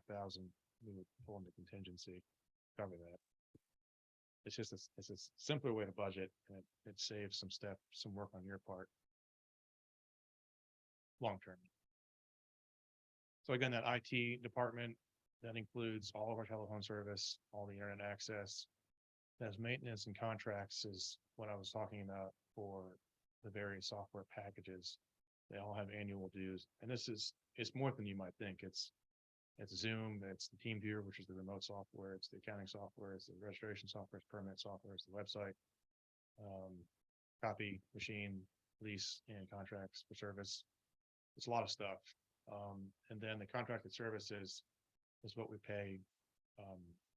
we would pull into contingency, cover that. It's just it's a simpler way to budget, and it saves some work on your part long term. So again, that IT department, that includes all of our telephone service, all the internet access. As maintenance and contracts is what I was talking about for the various software packages. They all have annual dues, and it's more than you might think. It's Zoom, it's the TeamViewer, which is the remote software, it's the accounting software, it's the registration software, it's permit software, it's the website, copy machine, lease, and contracts for service. It's a lot of stuff. And then the contracted services is what we pay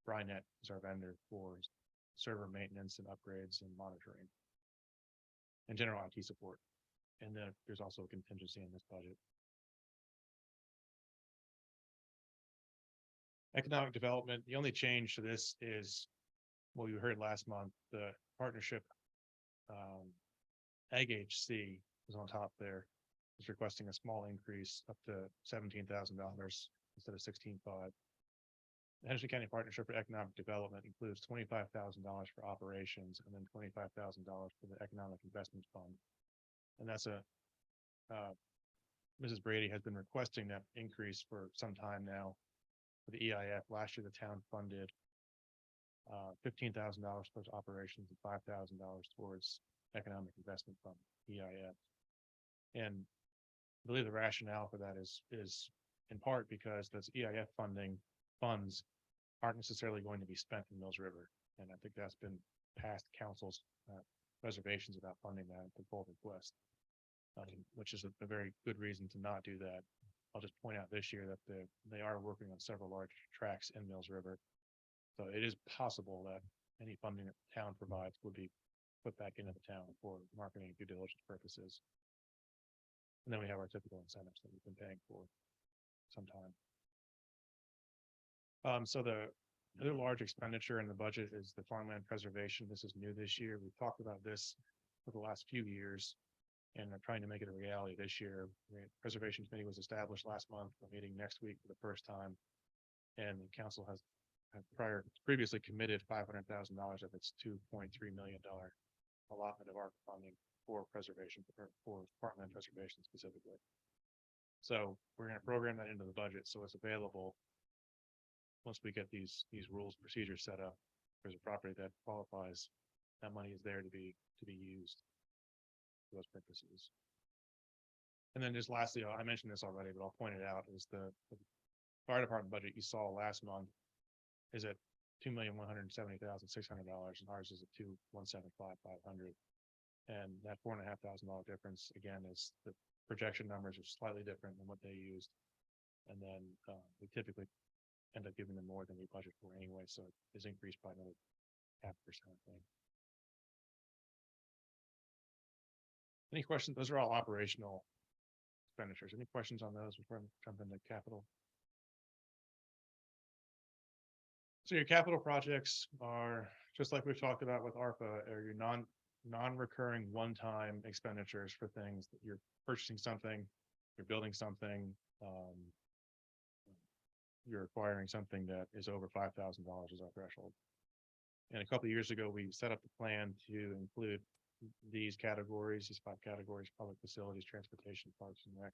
Brynet is our vendor for server maintenance and upgrades and monitoring. And general IT support. And then there's also a contingency in this budget. Economic development, the only change to this is, well, you heard last month, the partnership. Ag HC is on top there, is requesting a small increase up to $17,000 instead of 16,500. The Henderson County Partnership for Economic Development includes $25,000 for operations and then $25,000 for the Economic Investment Fund. And that's Mrs. Brady has been requesting that increase for some time now. For the EIF, last year the town funded $15,000 towards operations and $5,000 towards Economic Investment Fund, EIF. And I believe the rationale for that is in part because those EIF funds aren't necessarily going to be spent in Mills River. And I think that's been past council's reservations about funding that at the full request, which is a very good reason to not do that. I'll just point out this year that they are working on several large tracks in Mills River. So it is possible that any funding that the town provides will be put back into the town for marketing and due diligence purposes. And then we have our typical incentives that we've been paying for some time. So the other large expenditure in the budget is the farmland preservation. This is new this year. We've talked about this for the last few years and are trying to make it a reality this year. The Preservation Committee was established last month. We're meeting next week for the first time. And the council has previously committed $500,000 of its $2.3 million allotment of ARP funding for preservation, for farmland preservation specifically. So we're going to program that into the budget so it's available once we get these rules, procedures set up. There's a property that qualifies, that money is there to be used for those purposes. And then just lastly, I mentioned this already, but I'll point it out, is the fire department budget you saw last month is at $2,170,600, and ours is at $2,175,500. And that $4,500 difference again is the projection numbers are slightly different than what they used. And then we typically end up giving them more than we budget for anyway, so it is increased by another 0.5%, I think. Any questions? Those are all operational expenditures. Any questions on those before I jump into capital? So your capital projects are, just like we've talked about with ARPA, are your non-recurring one-time expenditures for things that you're purchasing something, you're building something, you're acquiring something that is over $5,000 as our threshold. And a couple of years ago, we set up the plan to include these categories, these 5 categories: public facilities, transportation, parks and rec,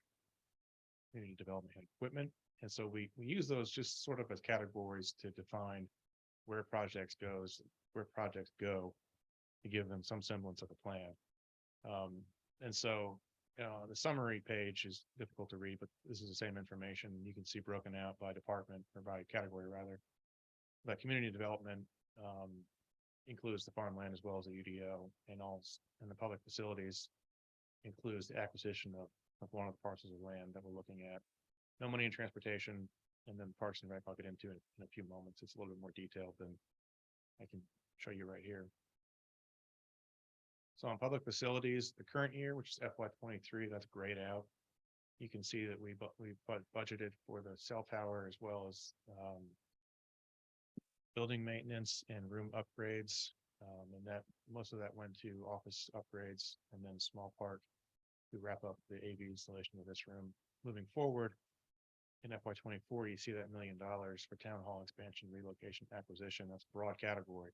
community development, and equipment. And so we use those just sort of as categories to define where projects go, to give them some semblance of a plan. And so the summary page is difficult to read, but this is the same information you can see broken out by department, or by category rather. But community development includes the farmland as well as the UDO, and the public facilities includes the acquisition of one of the parcels of land that we're looking at. No money in transportation, and then parks and rec I'll get into it in a few moments. It's a little bit more detailed than I can show you right here. So on public facilities, the current year, which is FY23, that's grayed out. You can see that we budgeted for the cell tower as well as building maintenance and room upgrades. And that most of that went to office upgrades, and then a small part to wrap up the AV installation of this room. Moving forward, in FY24, you see that $1 million for town hall expansion, relocation, acquisition. That's a broad category.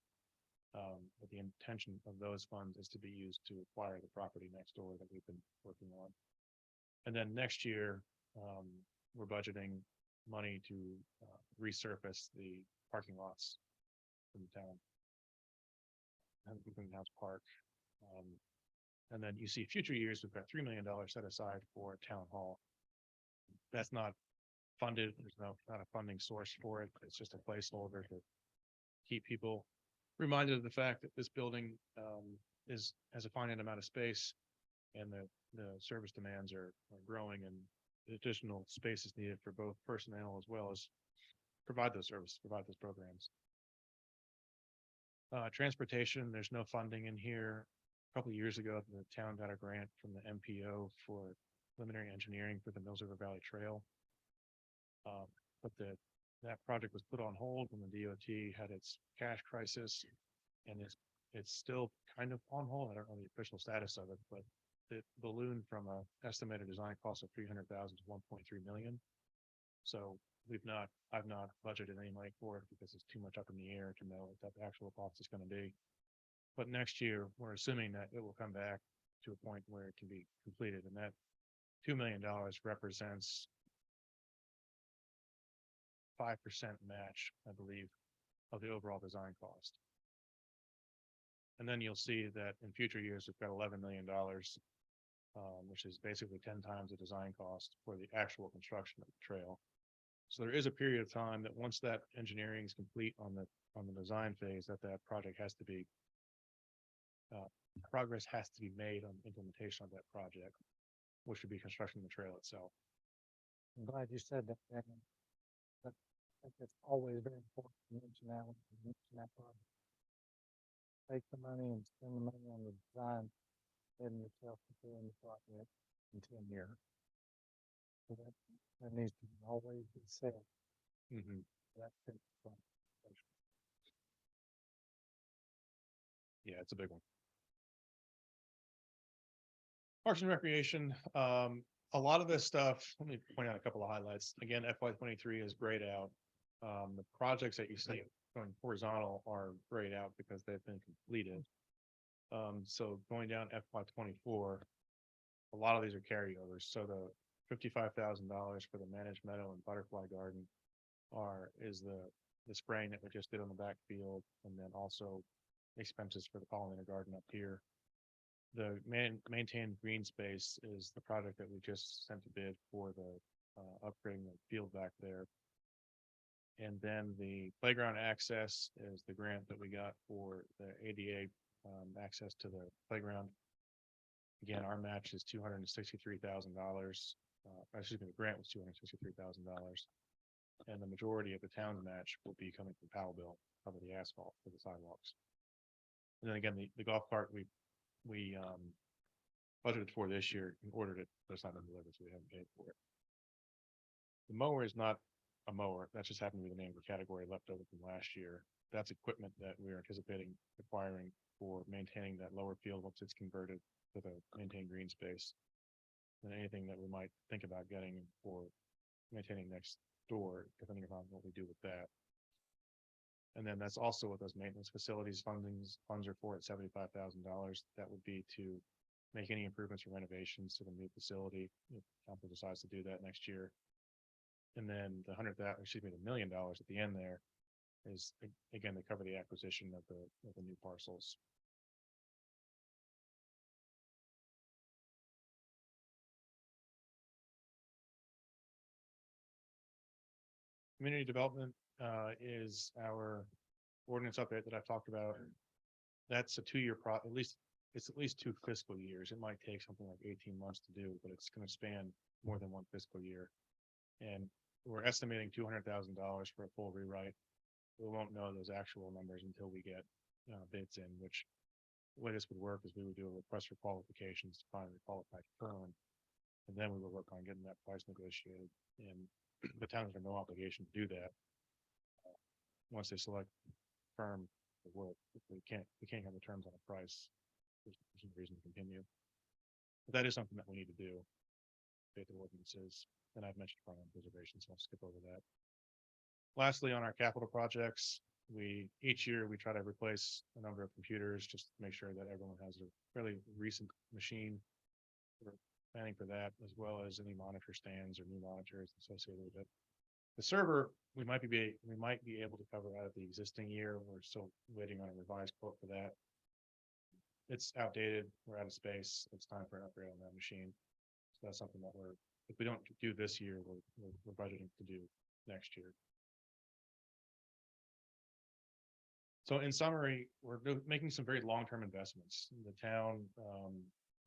But the intention of those funds is to be used to acquire the property next door that we've been working on. And then next year, we're budgeting money to resurface the parking lots in the town and House Park. And then you see future years, we've got $3 million set aside for town hall. That's not funded. There's not a funding source for it. It's just a placeholder to keep people reminded of the fact that this building has a finite amount of space, and the service demands are growing, and additional space is needed for both personnel as well as provide those services, provide those programs. Transportation, there's no funding in here. A couple of years ago, the town got a grant from the MPO for preliminary engineering for the Mills River Valley Trail. But that project was put on hold when the DOT had its cash crisis. And it's still kind of on hold. I don't know the official status of it, but it ballooned from a estimated design cost of 300,000 to 1.3 million. So I've not budgeted any money for it because it's too much up in the air to know what that actual cost is going to be. But next year, we're assuming that it will come back to a point where it can be completed, and that $2 million represents 5% match, I believe, of the overall design cost. And then you'll see that in future years, we've got $11 million, which is basically 10 times the design cost for the actual construction of the trail. So there is a period of time that once that engineering is complete on the design phase, that project has to be progress has to be made on implementation of that project, which would be construction of the trail itself. I'm glad you said that. I think it's always very important to mention that when you mention that project. Take the money and spend the money on the design, and yourself fulfilling the project in 10 years. So that needs to always be said. That's it. Yeah, it's a big one. Parks and Recreation, a lot of this stuff, let me point out a couple of highlights. Again, FY23 is grayed out. The projects that you see going horizontal are grayed out because they've been completed. So going down FY24, a lot of these are carryovers. So the $55,000 for the managed meadow and butterfly garden is the spraying that we just did on the backfield, and then also expenses for the pollinator garden up here. The maintained green space is the project that we just sent to bid for the upgrading the field back there. And then the playground access is the grant that we got for the ADA access to the playground. Again, our match is $263,000. Excuse me, the grant was $263,000. And the majority of the town's match will be coming from Powell Bill, cover the asphalt for the sidewalks. And then again, the golf cart we budgeted for this year and ordered it, but it's not been delivered, so we haven't paid for it. The mower is not a mower. That just happened to be the name of the category left over from last year. That's equipment that we're anticipating acquiring for maintaining that lower field once it's converted to the maintained green space. And anything that we might think about getting for maintaining next door, depending upon what we do with that. And then that's also what those maintenance facilities funds are for at $75,000. That would be to make any improvements or renovations to the new facility if council decides to do that next year. And then the $1 million at the end there is again to cover the acquisition of the new parcels. Community development is our ordinance update that I've talked about. That's a 2-year it's at least 2 fiscal years. It might take something like 18 months to do, but it's going to span more than 1 fiscal year. And we're estimating $200,000 for a full rewrite. We won't know those actual numbers until we get bids in, which the way this would work is we would do a request for qualifications to find a qualified firm. And then we will work on getting that price negotiated. And the towns have no obligation to do that. Once they select firm to work, we can't have the terms on a price. There's no reason to continue. But that is something that we need to do. The ordinances, and I've mentioned farmland preservation, so I'll skip over that. Lastly, on our capital projects, each year we try to replace a number of computers just to make sure that everyone has a fairly recent machine. We're planning for that, as well as any monitor stands or new monitors associated with it. The server, we might be able to cover out of the existing year. We're still waiting on a revised quote for that. It's outdated. We're out of space. It's time for an upgrade on that machine. So that's something that if we don't do this year, we're budgeting to do next year. So in summary, we're making some very long-term investments. The town,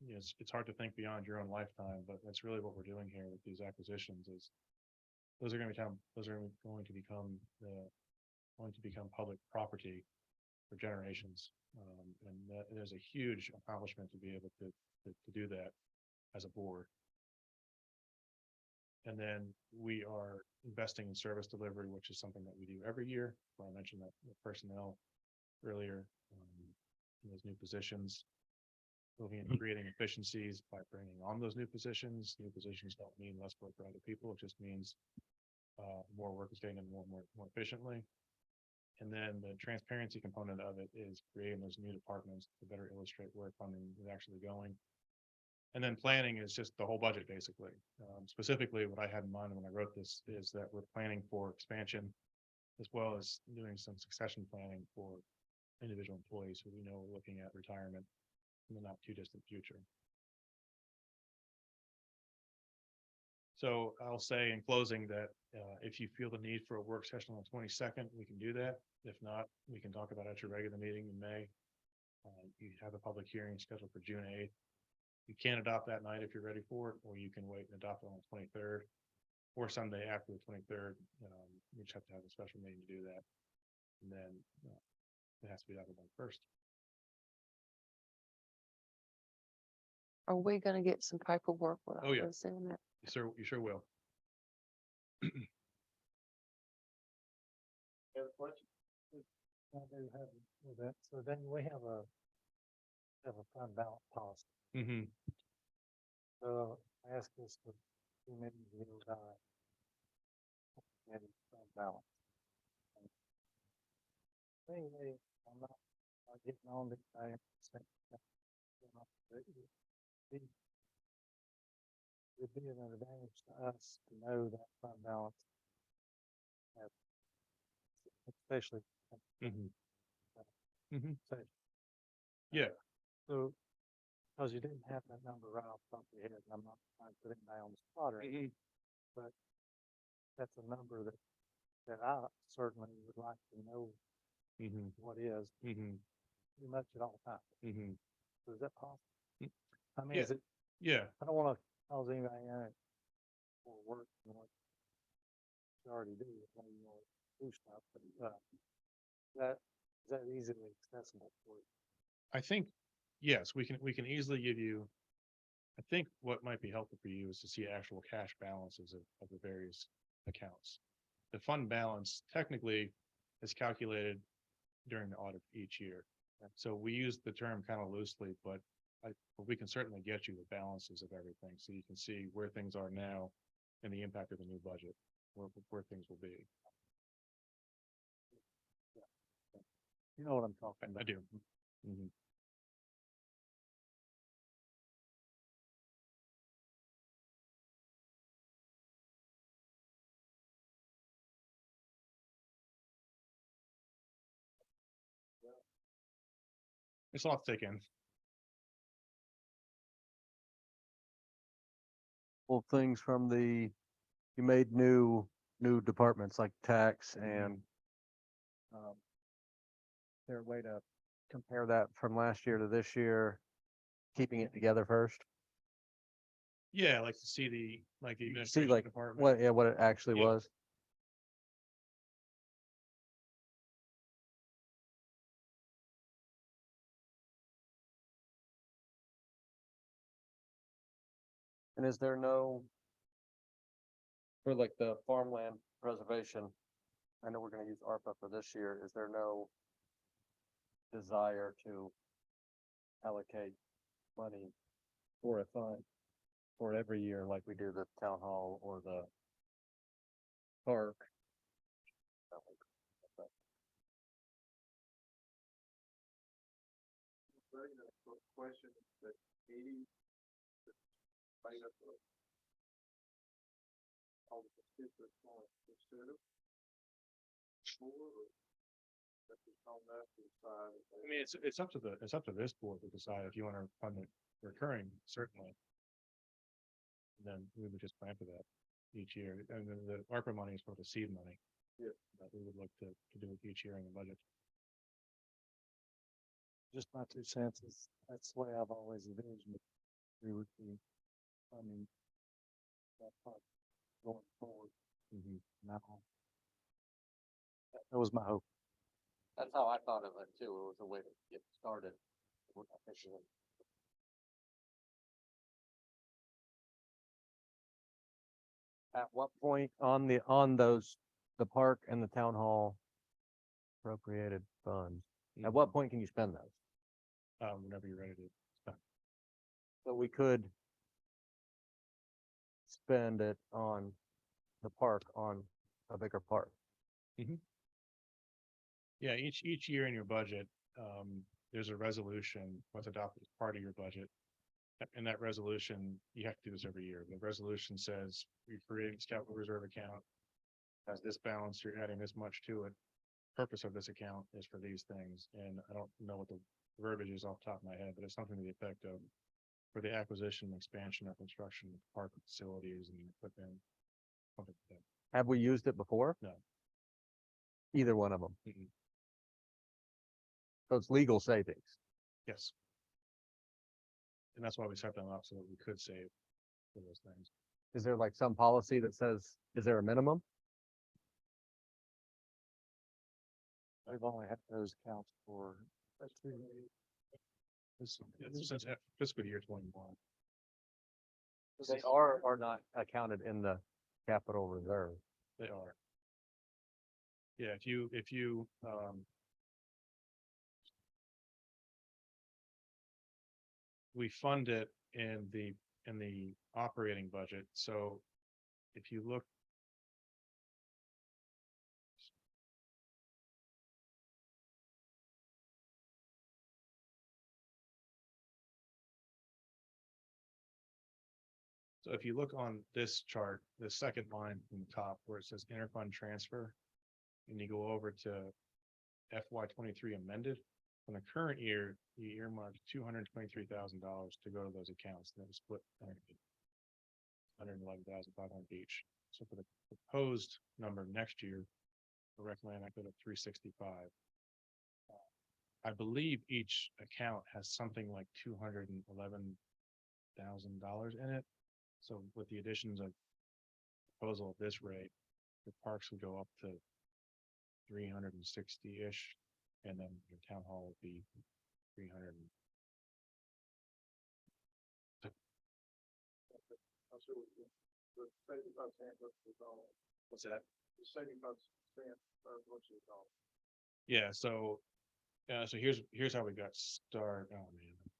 it's hard to think beyond your own lifetime, but that's really what we're doing here with these acquisitions. Is those are going to become public property, for generations. And that it is a huge accomplishment to be able to do that as a board. And then we are investing in service delivery, which is something that we do every year. Where I mentioned that the personnel earlier, in those new positions. Looking at creating efficiencies by bringing on those new positions. New positions don't mean less work for other people. It just means more work is getting done more efficiently. And then the transparency component of it is creating those new departments to better illustrate where funding is actually going. And then planning is just the whole budget, basically. Specifically, what I had in mind when I wrote this is that we're planning for expansion, as well as doing some succession planning for individual employees who we know are looking at retirement in the not too distant future. So I'll say in closing that if you feel the need for a work session on the 22nd, we can do that. If not, we can talk about it at your regular meeting in May. You have a public hearing scheduled for June 8th. You can adopt that night if you're ready for it, or you can wait and adopt it on the 23rd or Sunday after the 23rd. You just have to have a special meeting to do that. And then it has to be adopted on the 1st. Are we gonna get some paperwork with Oh, all yeah. this in it? You sure will. I do have with that. So then we have a fund balance policy. Mm-hmm. So I ask this for two meetings ago, and fund balance. Anyway, I'm not getting on the, I understand. It'd be an advantage to us to know that fund balance. Especially. Mm-hmm. So, Yeah. So, because you didn't have that number right off the top of your head, and I'm not trying to put it down on the spot or anything, but that's a number that I certainly would like to know Mm-hmm. what is Mm-hmm. pretty much at all times. Mm-hmm. So is that possible? Mm. I mean, is it, Yeah. I don't wanna cause anybody in it for work, you know, you already do, I know you wanna do stuff, but, is that easily accessible for you? I think, yes, we can easily give you, I think what might be helpful for you is to see actual cash balances of the various accounts. The fund balance technically is calculated during the audit each year. So we use the term kind of loosely, but we can certainly get you the balances of everything, so you can see where things are now and the impact of the new budget, where things will be. You know what I'm talking I about? do. Mhm. It's a lot to take in. Well, things from you made new departments like tax and is there a way to compare that from last year to this year, keeping it together first? Yeah, I like to see the See administration like department. what it actually Yeah. was. And is there no, for like the farmland preservation, I know we're gonna use ARPA for this year, is there no desire to allocate money for a fund for every year like we do the town hall or the park? Question that Katie made up all the constituents want to consider. I mean, it's up to this board to decide if you want to fund it recurring, certainly. And then we would just plan for that each year, and then the ARPA money is for the seed money. Yeah. That we would look to do it each year in the budget. Just my 2 cents is, that's the way I've always envisioned it. We would be funding that part going forward Mhm. now. That was my hope. That's how I thought of it too. It was a way to get started. Officially. At what point on the park and the town hall appropriated funds, at what point can you spend those? Whenever you're ready to. So we could spend it on the park, on a bigger park. Yeah, each year in your budget, there's a resolution what's adopted as part of your budget. In that resolution, you have to do this every year. The resolution says you're creating this capital reserve account. Has this balance, you're adding this much to it. Purpose of this account is for these things, and I don't know what the verbiage is off the top of my head, but it's something to the effect of for the acquisition, expansion, or construction of park facilities and equipment. Something like that. Have we used it before? No. Either one of them. Mm-mm. So it's legal savings. Yes. And that's why we set them up so that we could save for those things. Is there like some policy that says, is there a minimum? We've only had those accounts for. Since fiscal year 21. They are or not accounted in the capital reserve. They are. Yeah, if you, we fund it in the operating budget, so if you look. So if you look on this chart, the second line from the top where it says interfund transfer, and you go over to FY 23 amended, from the current year, you earmarked $223,000 to go to those accounts, and that was split 111,500 each. So for the proposed number next year, I recommend I go to 365. I believe each account has something like $211,000 in it. So with the additions of proposal at this rate, the parks would go up to 360-ish, and then your town hall would be 300. What's that? Yeah, so here's how we got started. Oh man.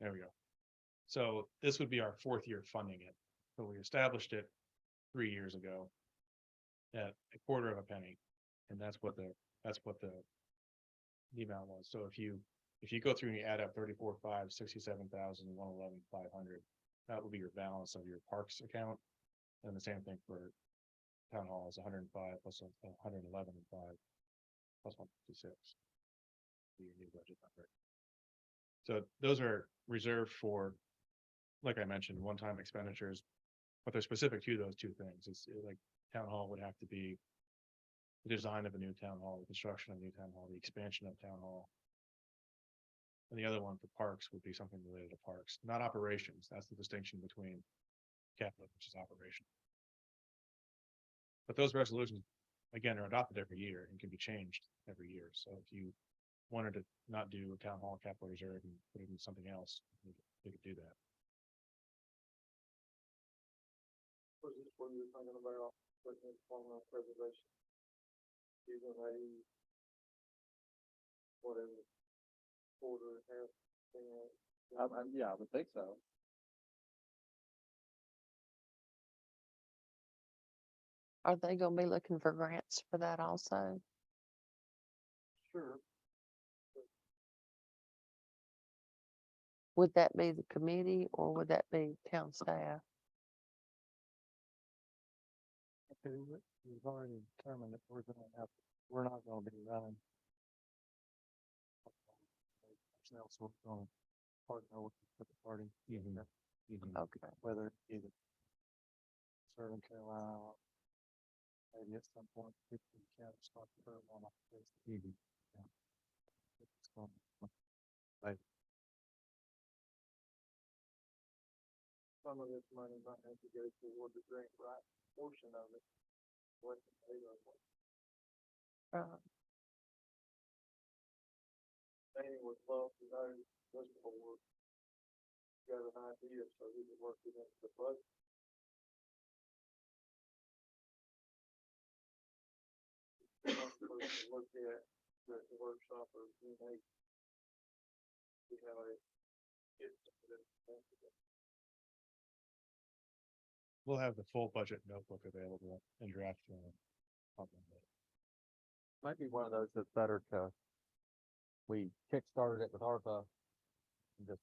There we go. So this would be our fourth year funding it. So we established it 3 years ago at a quarter of a penny. And that's what the amount was. So if you go through and you add up 34,500, 67,000, 111,500, that will be your balance of your parks account. And the same thing for town hall is 105 plus 111 and 5 plus 156. Your new budget number. So those are reserved for, like I mentioned, one-time expenditures, but they're specific to those two things. It's like town hall would have to be the design of a new town hall, the construction of a new town hall, the expansion of town hall. And the other one for parks would be something related to parks, not operations. That's the distinction between capital, which is operation. But those resolutions, again, are adopted every year and can be changed every year. So if you wanted to not do a town hall capital reserve and put it in something else, we could do that. Was this what you were talking about, putting in farmland preservation? Even whatever, quarter, half, Yeah, I would think so. Are they gonna be looking for grants for that also? sure. Would that be the committee or would that be town staff? Okay, we've already determined that we're not gonna be running. Personnel, so we're gonna partner with the party. Okay. Whether it be the Southern Carolina, or maybe at some point, people can start to put on a this. Yeah. It's gonna- some of this money might have to go toward the grant right portion of it. What the payroll was. Danny would love to know this board got an idea, so we can work it into the budget. Look at the workshop or June 8th. We have a. We'll have the full budget notebook available in draft form. Might be one of those that's better to, we kickstarted it with ARPA, and just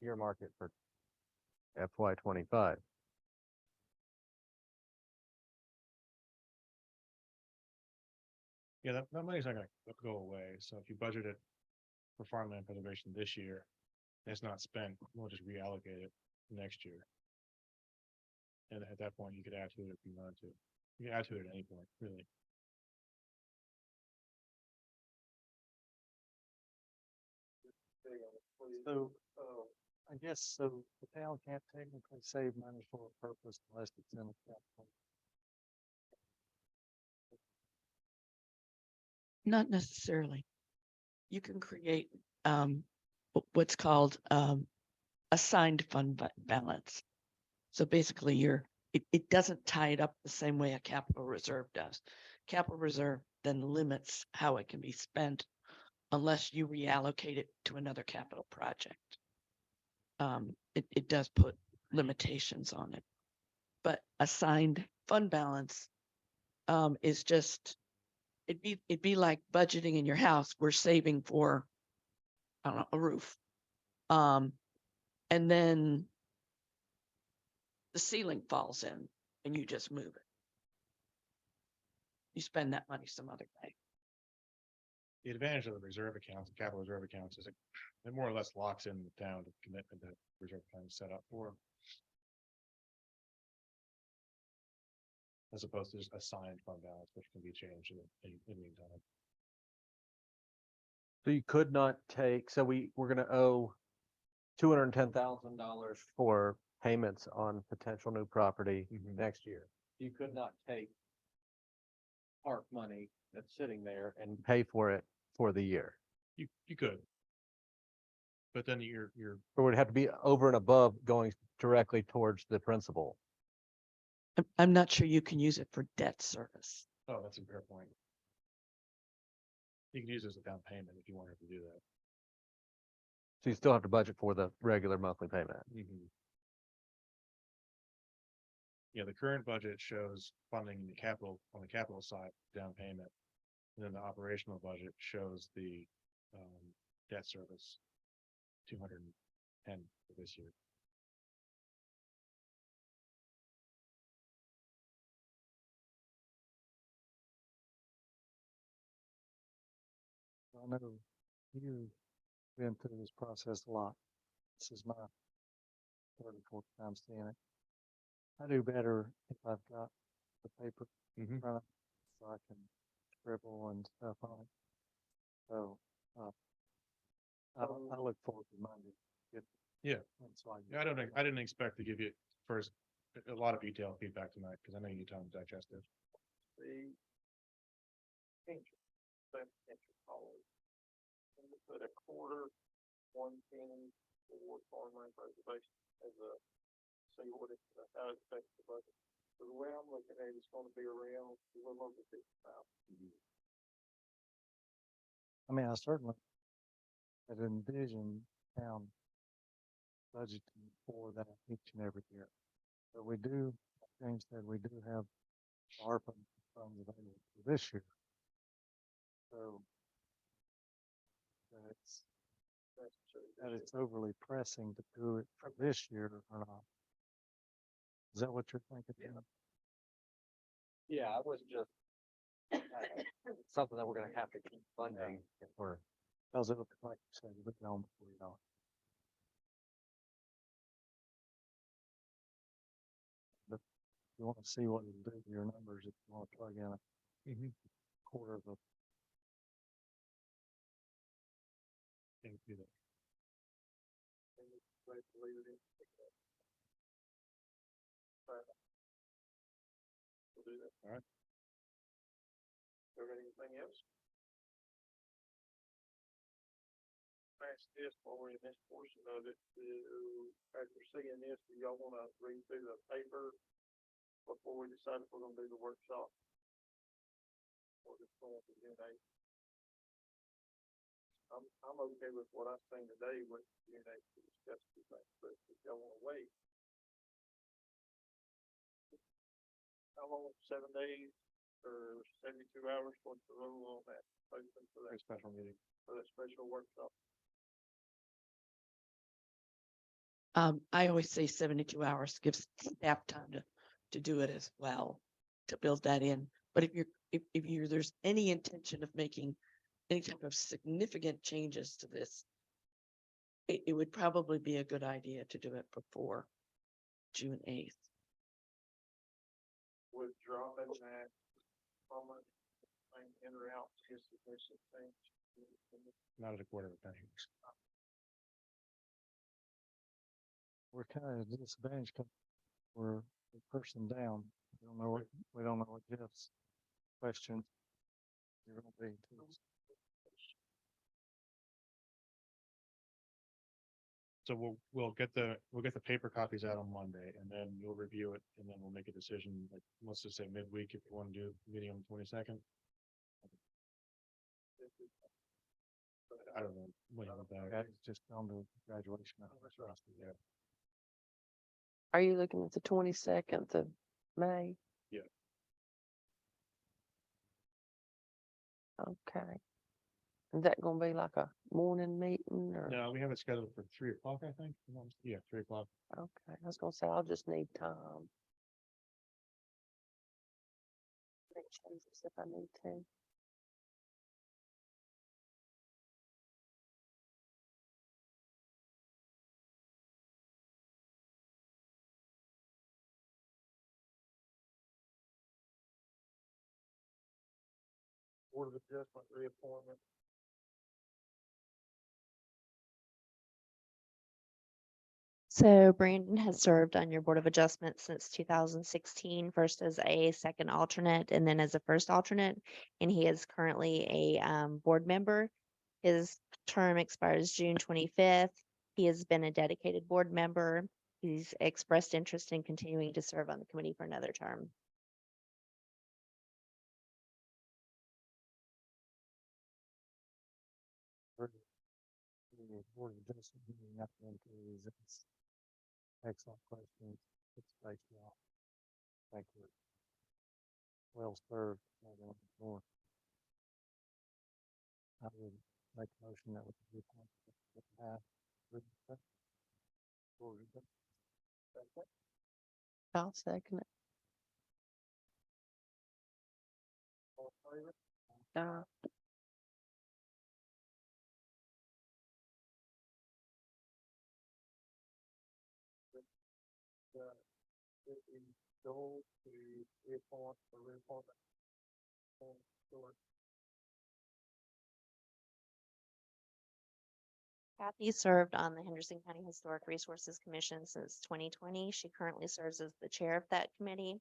earmark it for FY 25. Yeah, that money's not gonna go away. So if you budget it for farmland preservation this year, and it's not spent, we'll just reallocate it next year. And at that point, you could add to it if you wanted to. You can add to it at any point, really. So, I guess, so the town can't technically save money for a purpose unless it's in the capital. Not necessarily. You can create what's called assigned fund balance. So basically it doesn't tie it up the same way a capital reserve does. Capital reserve then limits how it can be spent unless you reallocate it to another capital project. It does put limitations on it. But assigned fund balance is just, it'd be like budgeting in your house. We're saving for, I don't know, a roof. And then the ceiling falls in and you just move it. You spend that money some other way. The advantage of the reserve accounts, capital reserve accounts, is it more or less locks in the town the commitment that reserve fund is set up for. As opposed to just assigned fund balance, which can be changed in the meantime. So you could not take, so we're gonna owe $210,000 for payments on potential new property next year. You could not take park money that's sitting there and pay for it for the year. You could. But then you're, Or would it have to be over and above going directly towards the principal? I'm not sure you can use it for debt service. oh, that's a fair point. You can use it as a down payment if you wanted to do that. So you still have to budget for the regular monthly payment. Yeah, the current budget shows funding the capital, on the capital side, down payment. And then the operational budget shows the debt service, 210 for this year. I know you've been through this process a lot. This is my third or fourth time seeing it. I do better if I've got the paper in front of me so I can scribble and stuff on it. So, I look forward to Monday. Yeah. So I Yeah, I didn't expect to give you first a lot of detailed feedback tonight, because I know you need time to digest it. The interest, interest always. And we put a quarter, 1 penny for farmland preservation as a, see what it, how it affects the budget. So the way I'm looking at it, it's gonna be around a little over 50,000. I mean, I certainly had envisioned town budgeting for that each and every year. But we do, like James said, we do have ARPA funds available for this year. So That's true. that it's overly pressing to do it for this year or not. Is that what you're thinking? Yeah. Yeah, I was just something that we're gonna have to keep funding if we're. Because it looks like you said, you look down before you know it. But you want to see what it'll do to your numbers if you want to plug in a quarter of a Can't do that. And it's great to leave it in. We'll do that. All right. Got anything else? Ask this while we're in this portion of it, after seeing this, do y'all wanna read through the paper before we decide if we're gonna do the workshop? Or just going to June 8th? I'm okay with what I've seen today with June 8th to discuss these things, but if y'all wanna wait. How long, 7 days or 72 hours, what's the rule on that? Open for Very that, special meeting. for that special workshop? I always say 72 hours gives staff time to do it as well, to build that in. But if there's any intention of making any type of significant changes to this, it would probably be a good idea to do it before June 8th. With dropping that comment, thing in or out, is sufficient change. Not at a quarter of a penny. We're kind of at a disadvantage because we're a person down. We don't know what Jeff's questions are gonna be. So we'll get the paper copies out on Monday and then you'll review it and then we'll make a decision, like, let's just say midweek if you want to do meeting on the 22nd. I don't know. What about that? That's just on the graduation. Yeah. Are you looking at the 22nd of May? Yeah. Okay. Is that gonna be like a morning meeting or? No, we have it scheduled for 3 o'clock, I think. Yeah, 3 o'clock. Okay, I was gonna say, I'll just need time. Make changes if I need to. Board of Adjustment reappointment. So Brandon has served on your Board of Adjustment since 2016, first as a second alternate and then as a first alternate. And he is currently a board member. His term expires June 25th. He has been a dedicated board member. He's expressed interest in continuing to serve on the committee for another term. Board of Adjustment meeting up into these excellent questions. It's based off. Thank you. Well served. More. I would make a motion that would be. I'll second it. All in favor? It is goal to reappoint or reappointment. Kathy served on the Henderson County Historic Resources Commission since 2020. She currently serves as the chair of that committee.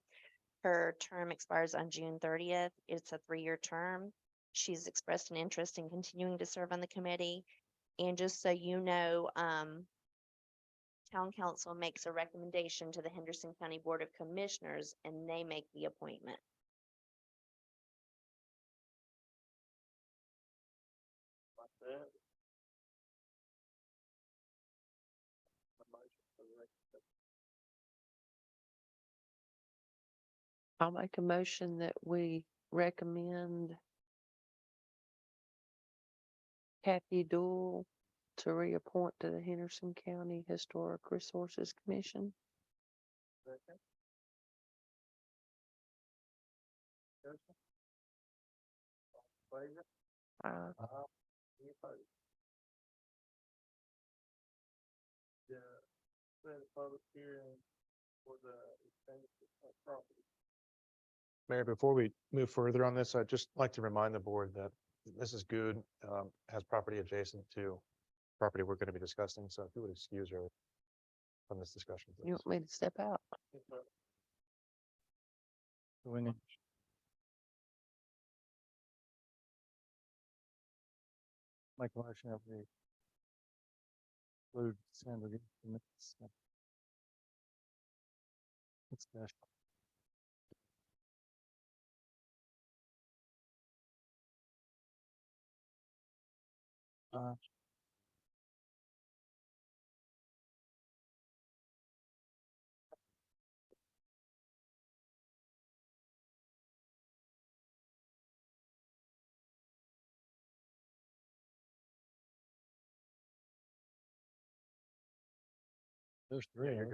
Her term expires on June 30th. It's a 3-year term. She's expressed an interest in continuing to serve on the committee. And just so you know, Town Council makes a recommendation to the Henderson County Board of Commissioners and they make the appointment. Like that. A motion for the record. I'll make a motion that we recommend Kathy Dool to reappoint to the Henderson County Historic Resources Commission. Second. Discussion. All in favor? Any opposed? The, set a public hearing for the expenditure of property. Mayor, before we move further on this, I'd just like to remind the board that Mrs. Good has property adjacent to property we're going to be discussing. So if you would excuse her from this discussion, You please. want me to step out? Yes, sir. So we need. Make a motion that we include Sandra in this discussion. There's Yeah, three. you're right?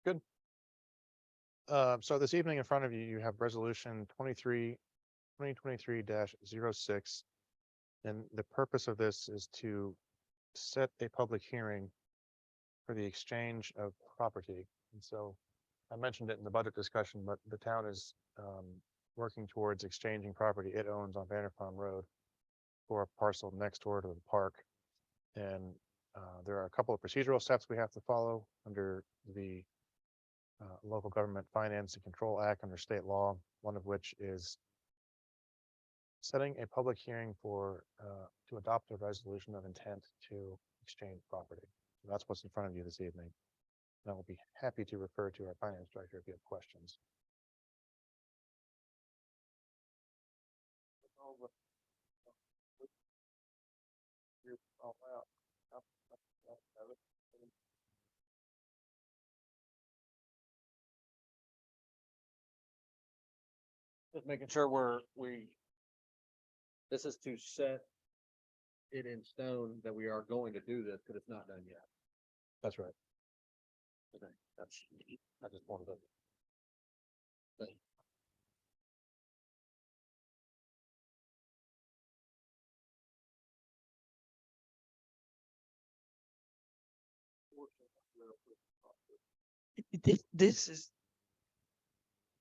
good. Good. So this evening in front of you, you have resolution 2023-06. And the purpose of this is to set a public hearing for the exchange of property. And so I mentioned it in the budget discussion, but the town is working towards exchanging property it owns on Banner Farm Road for a parcel next door to the park. And there are a couple of procedural steps we have to follow under the Local Government Finance and Control Act under state law, one of which is setting a public hearing for to adopt a resolution of intent to exchange property. So that's what's in front of you this evening. And I will be happy to refer to our finance director if you have questions. Just making sure this is to set it in stone that we are going to do this, because it's not done yet. That's right. Okay, I just wanted to. This is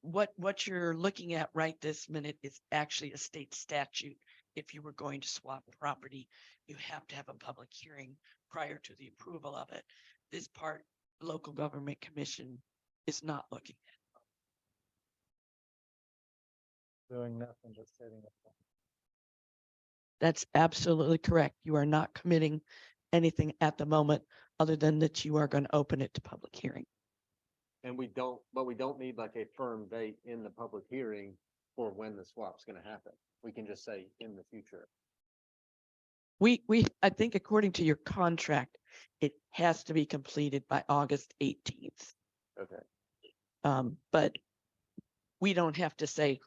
what you're looking at right this minute is actually a state statute. If you were going to swap property, you have to have a public hearing prior to the approval of it. This part, local government commission is not looking at. Doing nothing but setting up. That's absolutely correct. You are not committing anything at the moment, other than that you are going to open it to public hearing. And we don't need like a firm date in the public hearing for when the swap's gonna happen. We can just say in the future. I think according to your contract, it has to be completed by August 18th. Okay. But we don't have to say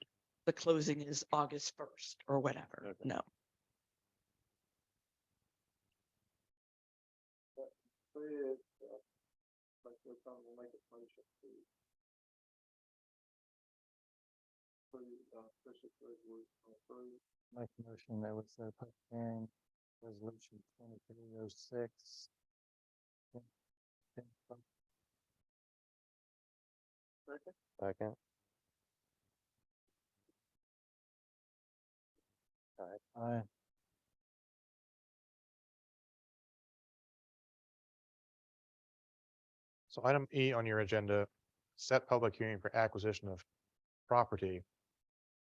the closing is August 1st or whatever. Okay. No. Make a motion that was set a public hearing, resolution 2306. Second. Aye. So item E on your agenda, set public hearing for acquisition of property.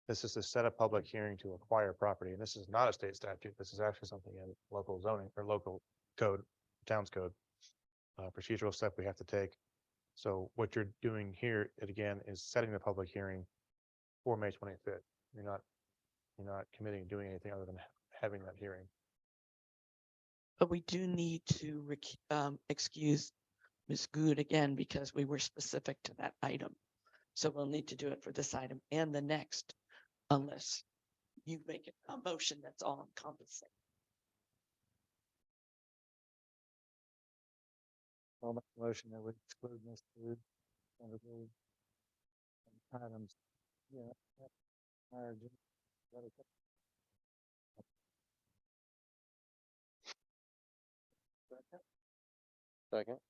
This is to set a public hearing to acquire property, and this is not a state statute. This is actually something in local zoning or local code, town's code. Procedural step we have to take. So what you're doing here, again, is setting the public hearing for May 25th. You're not committing to doing anything other than having that hearing. But we do need to excuse Ms. Good again, because we were specific to that item. So we'll need to do it for this item and the next, unless you make a motion that's all encompassing. I'll make a motion that we exclude Ms. Food and the items. Yeah. Our agenda. Let it go. Second.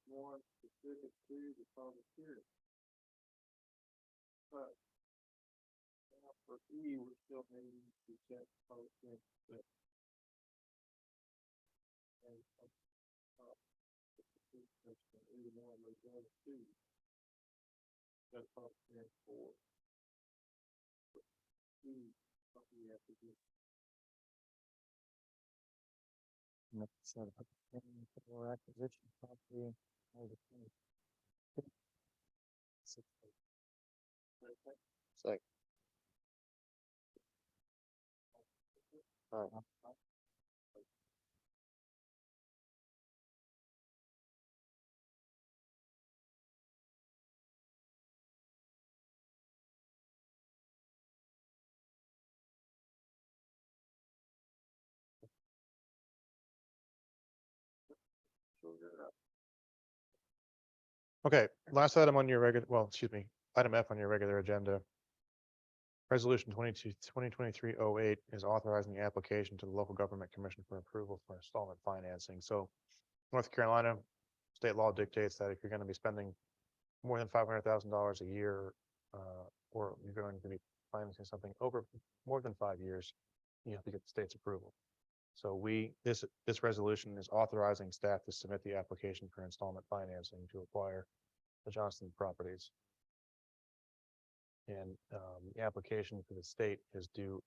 one specific to the public hearing. But now for E, we're still needing to check the public hearing. And, either one of those other two. That's public hearing for. E, something we have to do. Set up for acquisition property. Second. All right. Okay, last item on your regular, well, excuse me, item F on your regular agenda. Resolution 2023-08 is authorizing the application to the Local Government Commission for approval for installment financing. So North Carolina state law dictates that if you're going to be spending more than $500,000 a year, or you're going to be financing something over more than 5 years, you have to get the state's approval. So this resolution is authorizing staff to submit the application for installment financing to acquire the Johnston properties. And the application for the state is due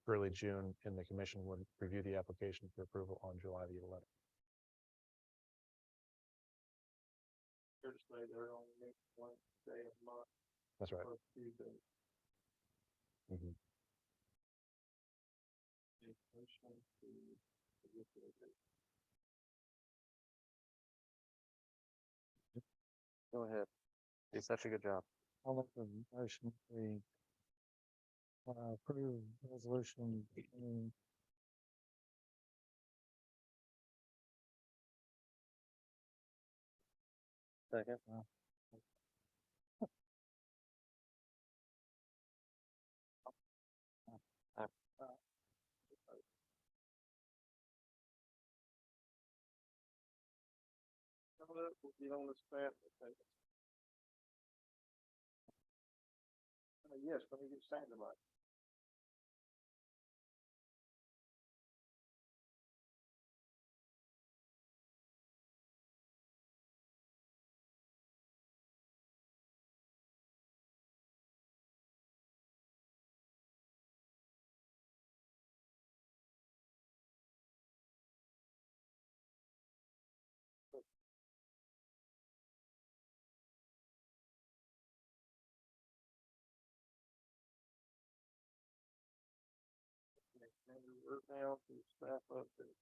early June, and the commission would review the application for approval on July the 11th. Here to say they're only next one day a month. That's right. First Tuesday. Mhm. Go ahead. Did such a good job. I'll make the motion, we approve resolution. Second. We'll get on this fast. Yes, let me get standing by. We're down to staff update.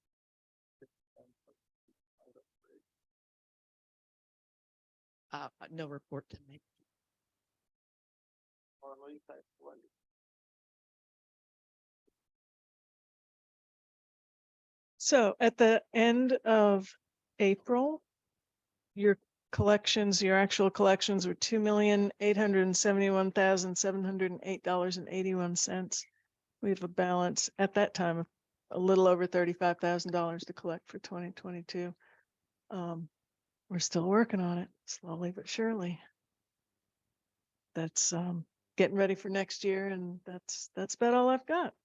No report to make. Marlene, thanks for waiting. So at the end of April, your collections, your actual collections were $2,871,708.81. We have a balance at that time of a little over $35,000 to collect for 2022. We're still working on it slowly but surely. That's getting ready for next year, and that's about all I've got.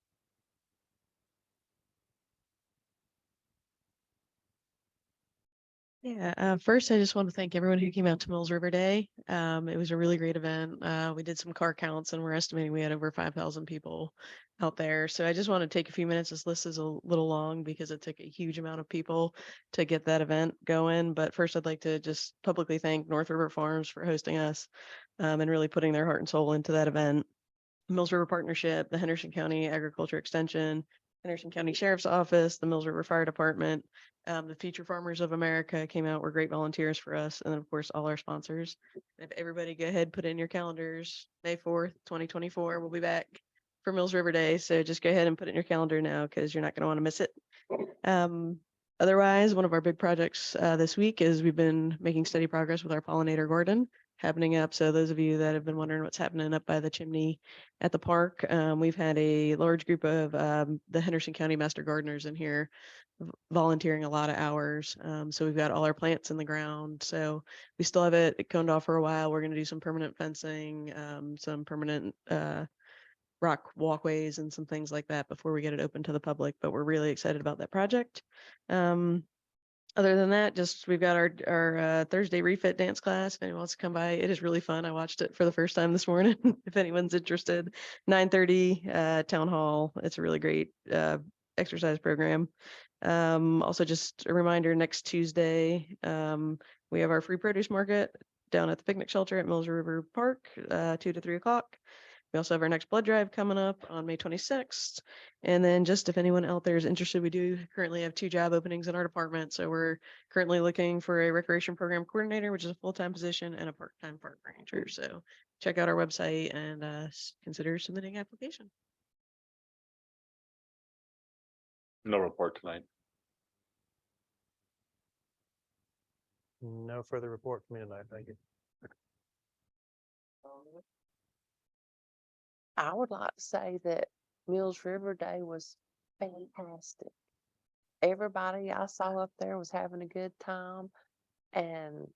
Yeah, first I just want to thank everyone who came out to Mills River Day. It was a really great event. We did some car counts and we're estimating we had over 5,000 people out there. So I just want to take a few minutes. This list is a little long because it took a huge amount of people to get that event going. But first I'd like to just publicly thank North River Farms for hosting us and really putting their heart and soul into that event. Mills River Partnership, the Henderson County Agriculture Extension, Henderson County Sheriff's Office, the Mills River Fire Department, the Future Farmers of America came out, were great volunteers for us, and then of course all our sponsors. If everybody go ahead, put in your calendars, May 4th, 2024, we'll be back for Mills River Day. So just go ahead and put it in your calendar now because you're not going to want to miss it. Otherwise, one of our big projects this week is we've been making steady progress with our pollinator garden happening up. So those of you that have been wondering what's happening up by the chimney at the park, we've had a large group of the Henderson County Master Gardeners in here volunteering a lot of hours. So we've got all our plants in the ground. So we still have it coned off for a while. We're going to do some permanent fencing, some permanent rock walkways and some things like that before we get it open to the public. But we're really excited about that project. Other than that, just we've got our Thursday refit dance class. If anyone wants to come by, it is really fun. I watched it for the first time this morning. If anyone's interested, 9:30 town hall. It's a really great exercise program. Also, just a reminder: next Tuesday, we have our free produce market down at the picnic shelter at Mills River Park, 2 to 3 o'clock. We also have our next blood drive coming up on May 26th. And then just if anyone out there is interested, we do currently have 2 job openings in our department. So we're currently looking for a recreation program coordinator, which is a full-time position, and a part-time park ranger. So check out our website and consider submitting application. No report tonight. No further report from me tonight. Thank you. I would like to say that Mills River Day was fantastic. Everybody I saw up there was having a good time, and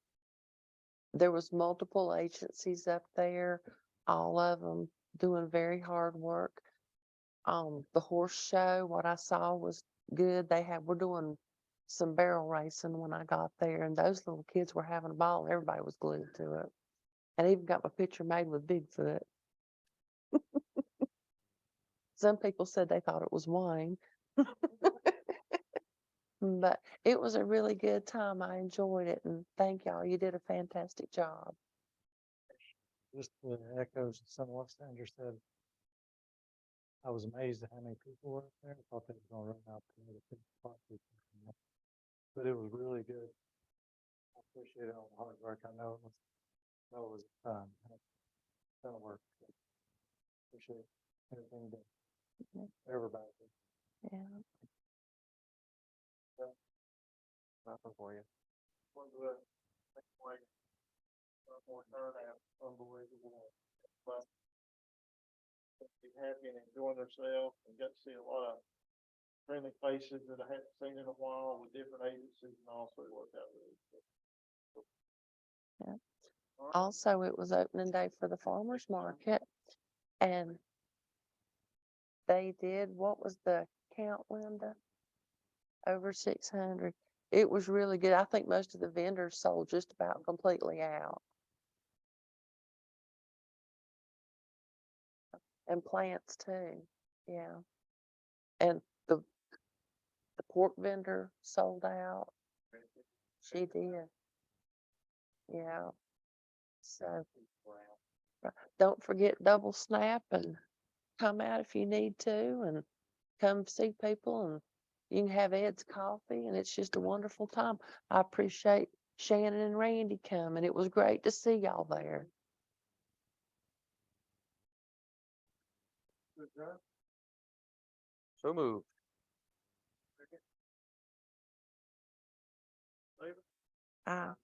there was multiple agencies up there, all of them doing very hard work. The horse show, what I saw was good. We're doing some barrel racing when I got there, and those little kids were having a ball. Everybody was glued to it. And I even got my picture made with Bigfoot. Some people said they thought it was wine. But it was a really good time. I enjoyed it, and thank y'all. You did a fantastic job. Just the echoes of some of what Sandra said. I was amazed at how many people were up there. I thought they were gonna run out to the 50 spot people. But it was really good. I appreciate all the hard work. I know it was fun. Ton of work. Appreciate everything that everybody did. Yeah. Nothing for you. More turnout, unbelievable. But be happy and enjoying themselves, and got to see a lot of friendly faces that I hadn't seen in a while with different agencies, and also it worked out really good. Yeah. All right. Also, it was opening day for the farmers market, and they did, what was the count, Linda? Over 600. It was really good. I think most of the vendors sold just about completely out. And plants too, yeah. And the pork vendor sold out. She did. Yeah. So don't forget Double Snap, and come out if you need to, and come see people, and you can have Ed's coffee, and it's just a wonderful time. I appreciate Shannon and Randy coming. It was great to see y'all there. So moved. Uh,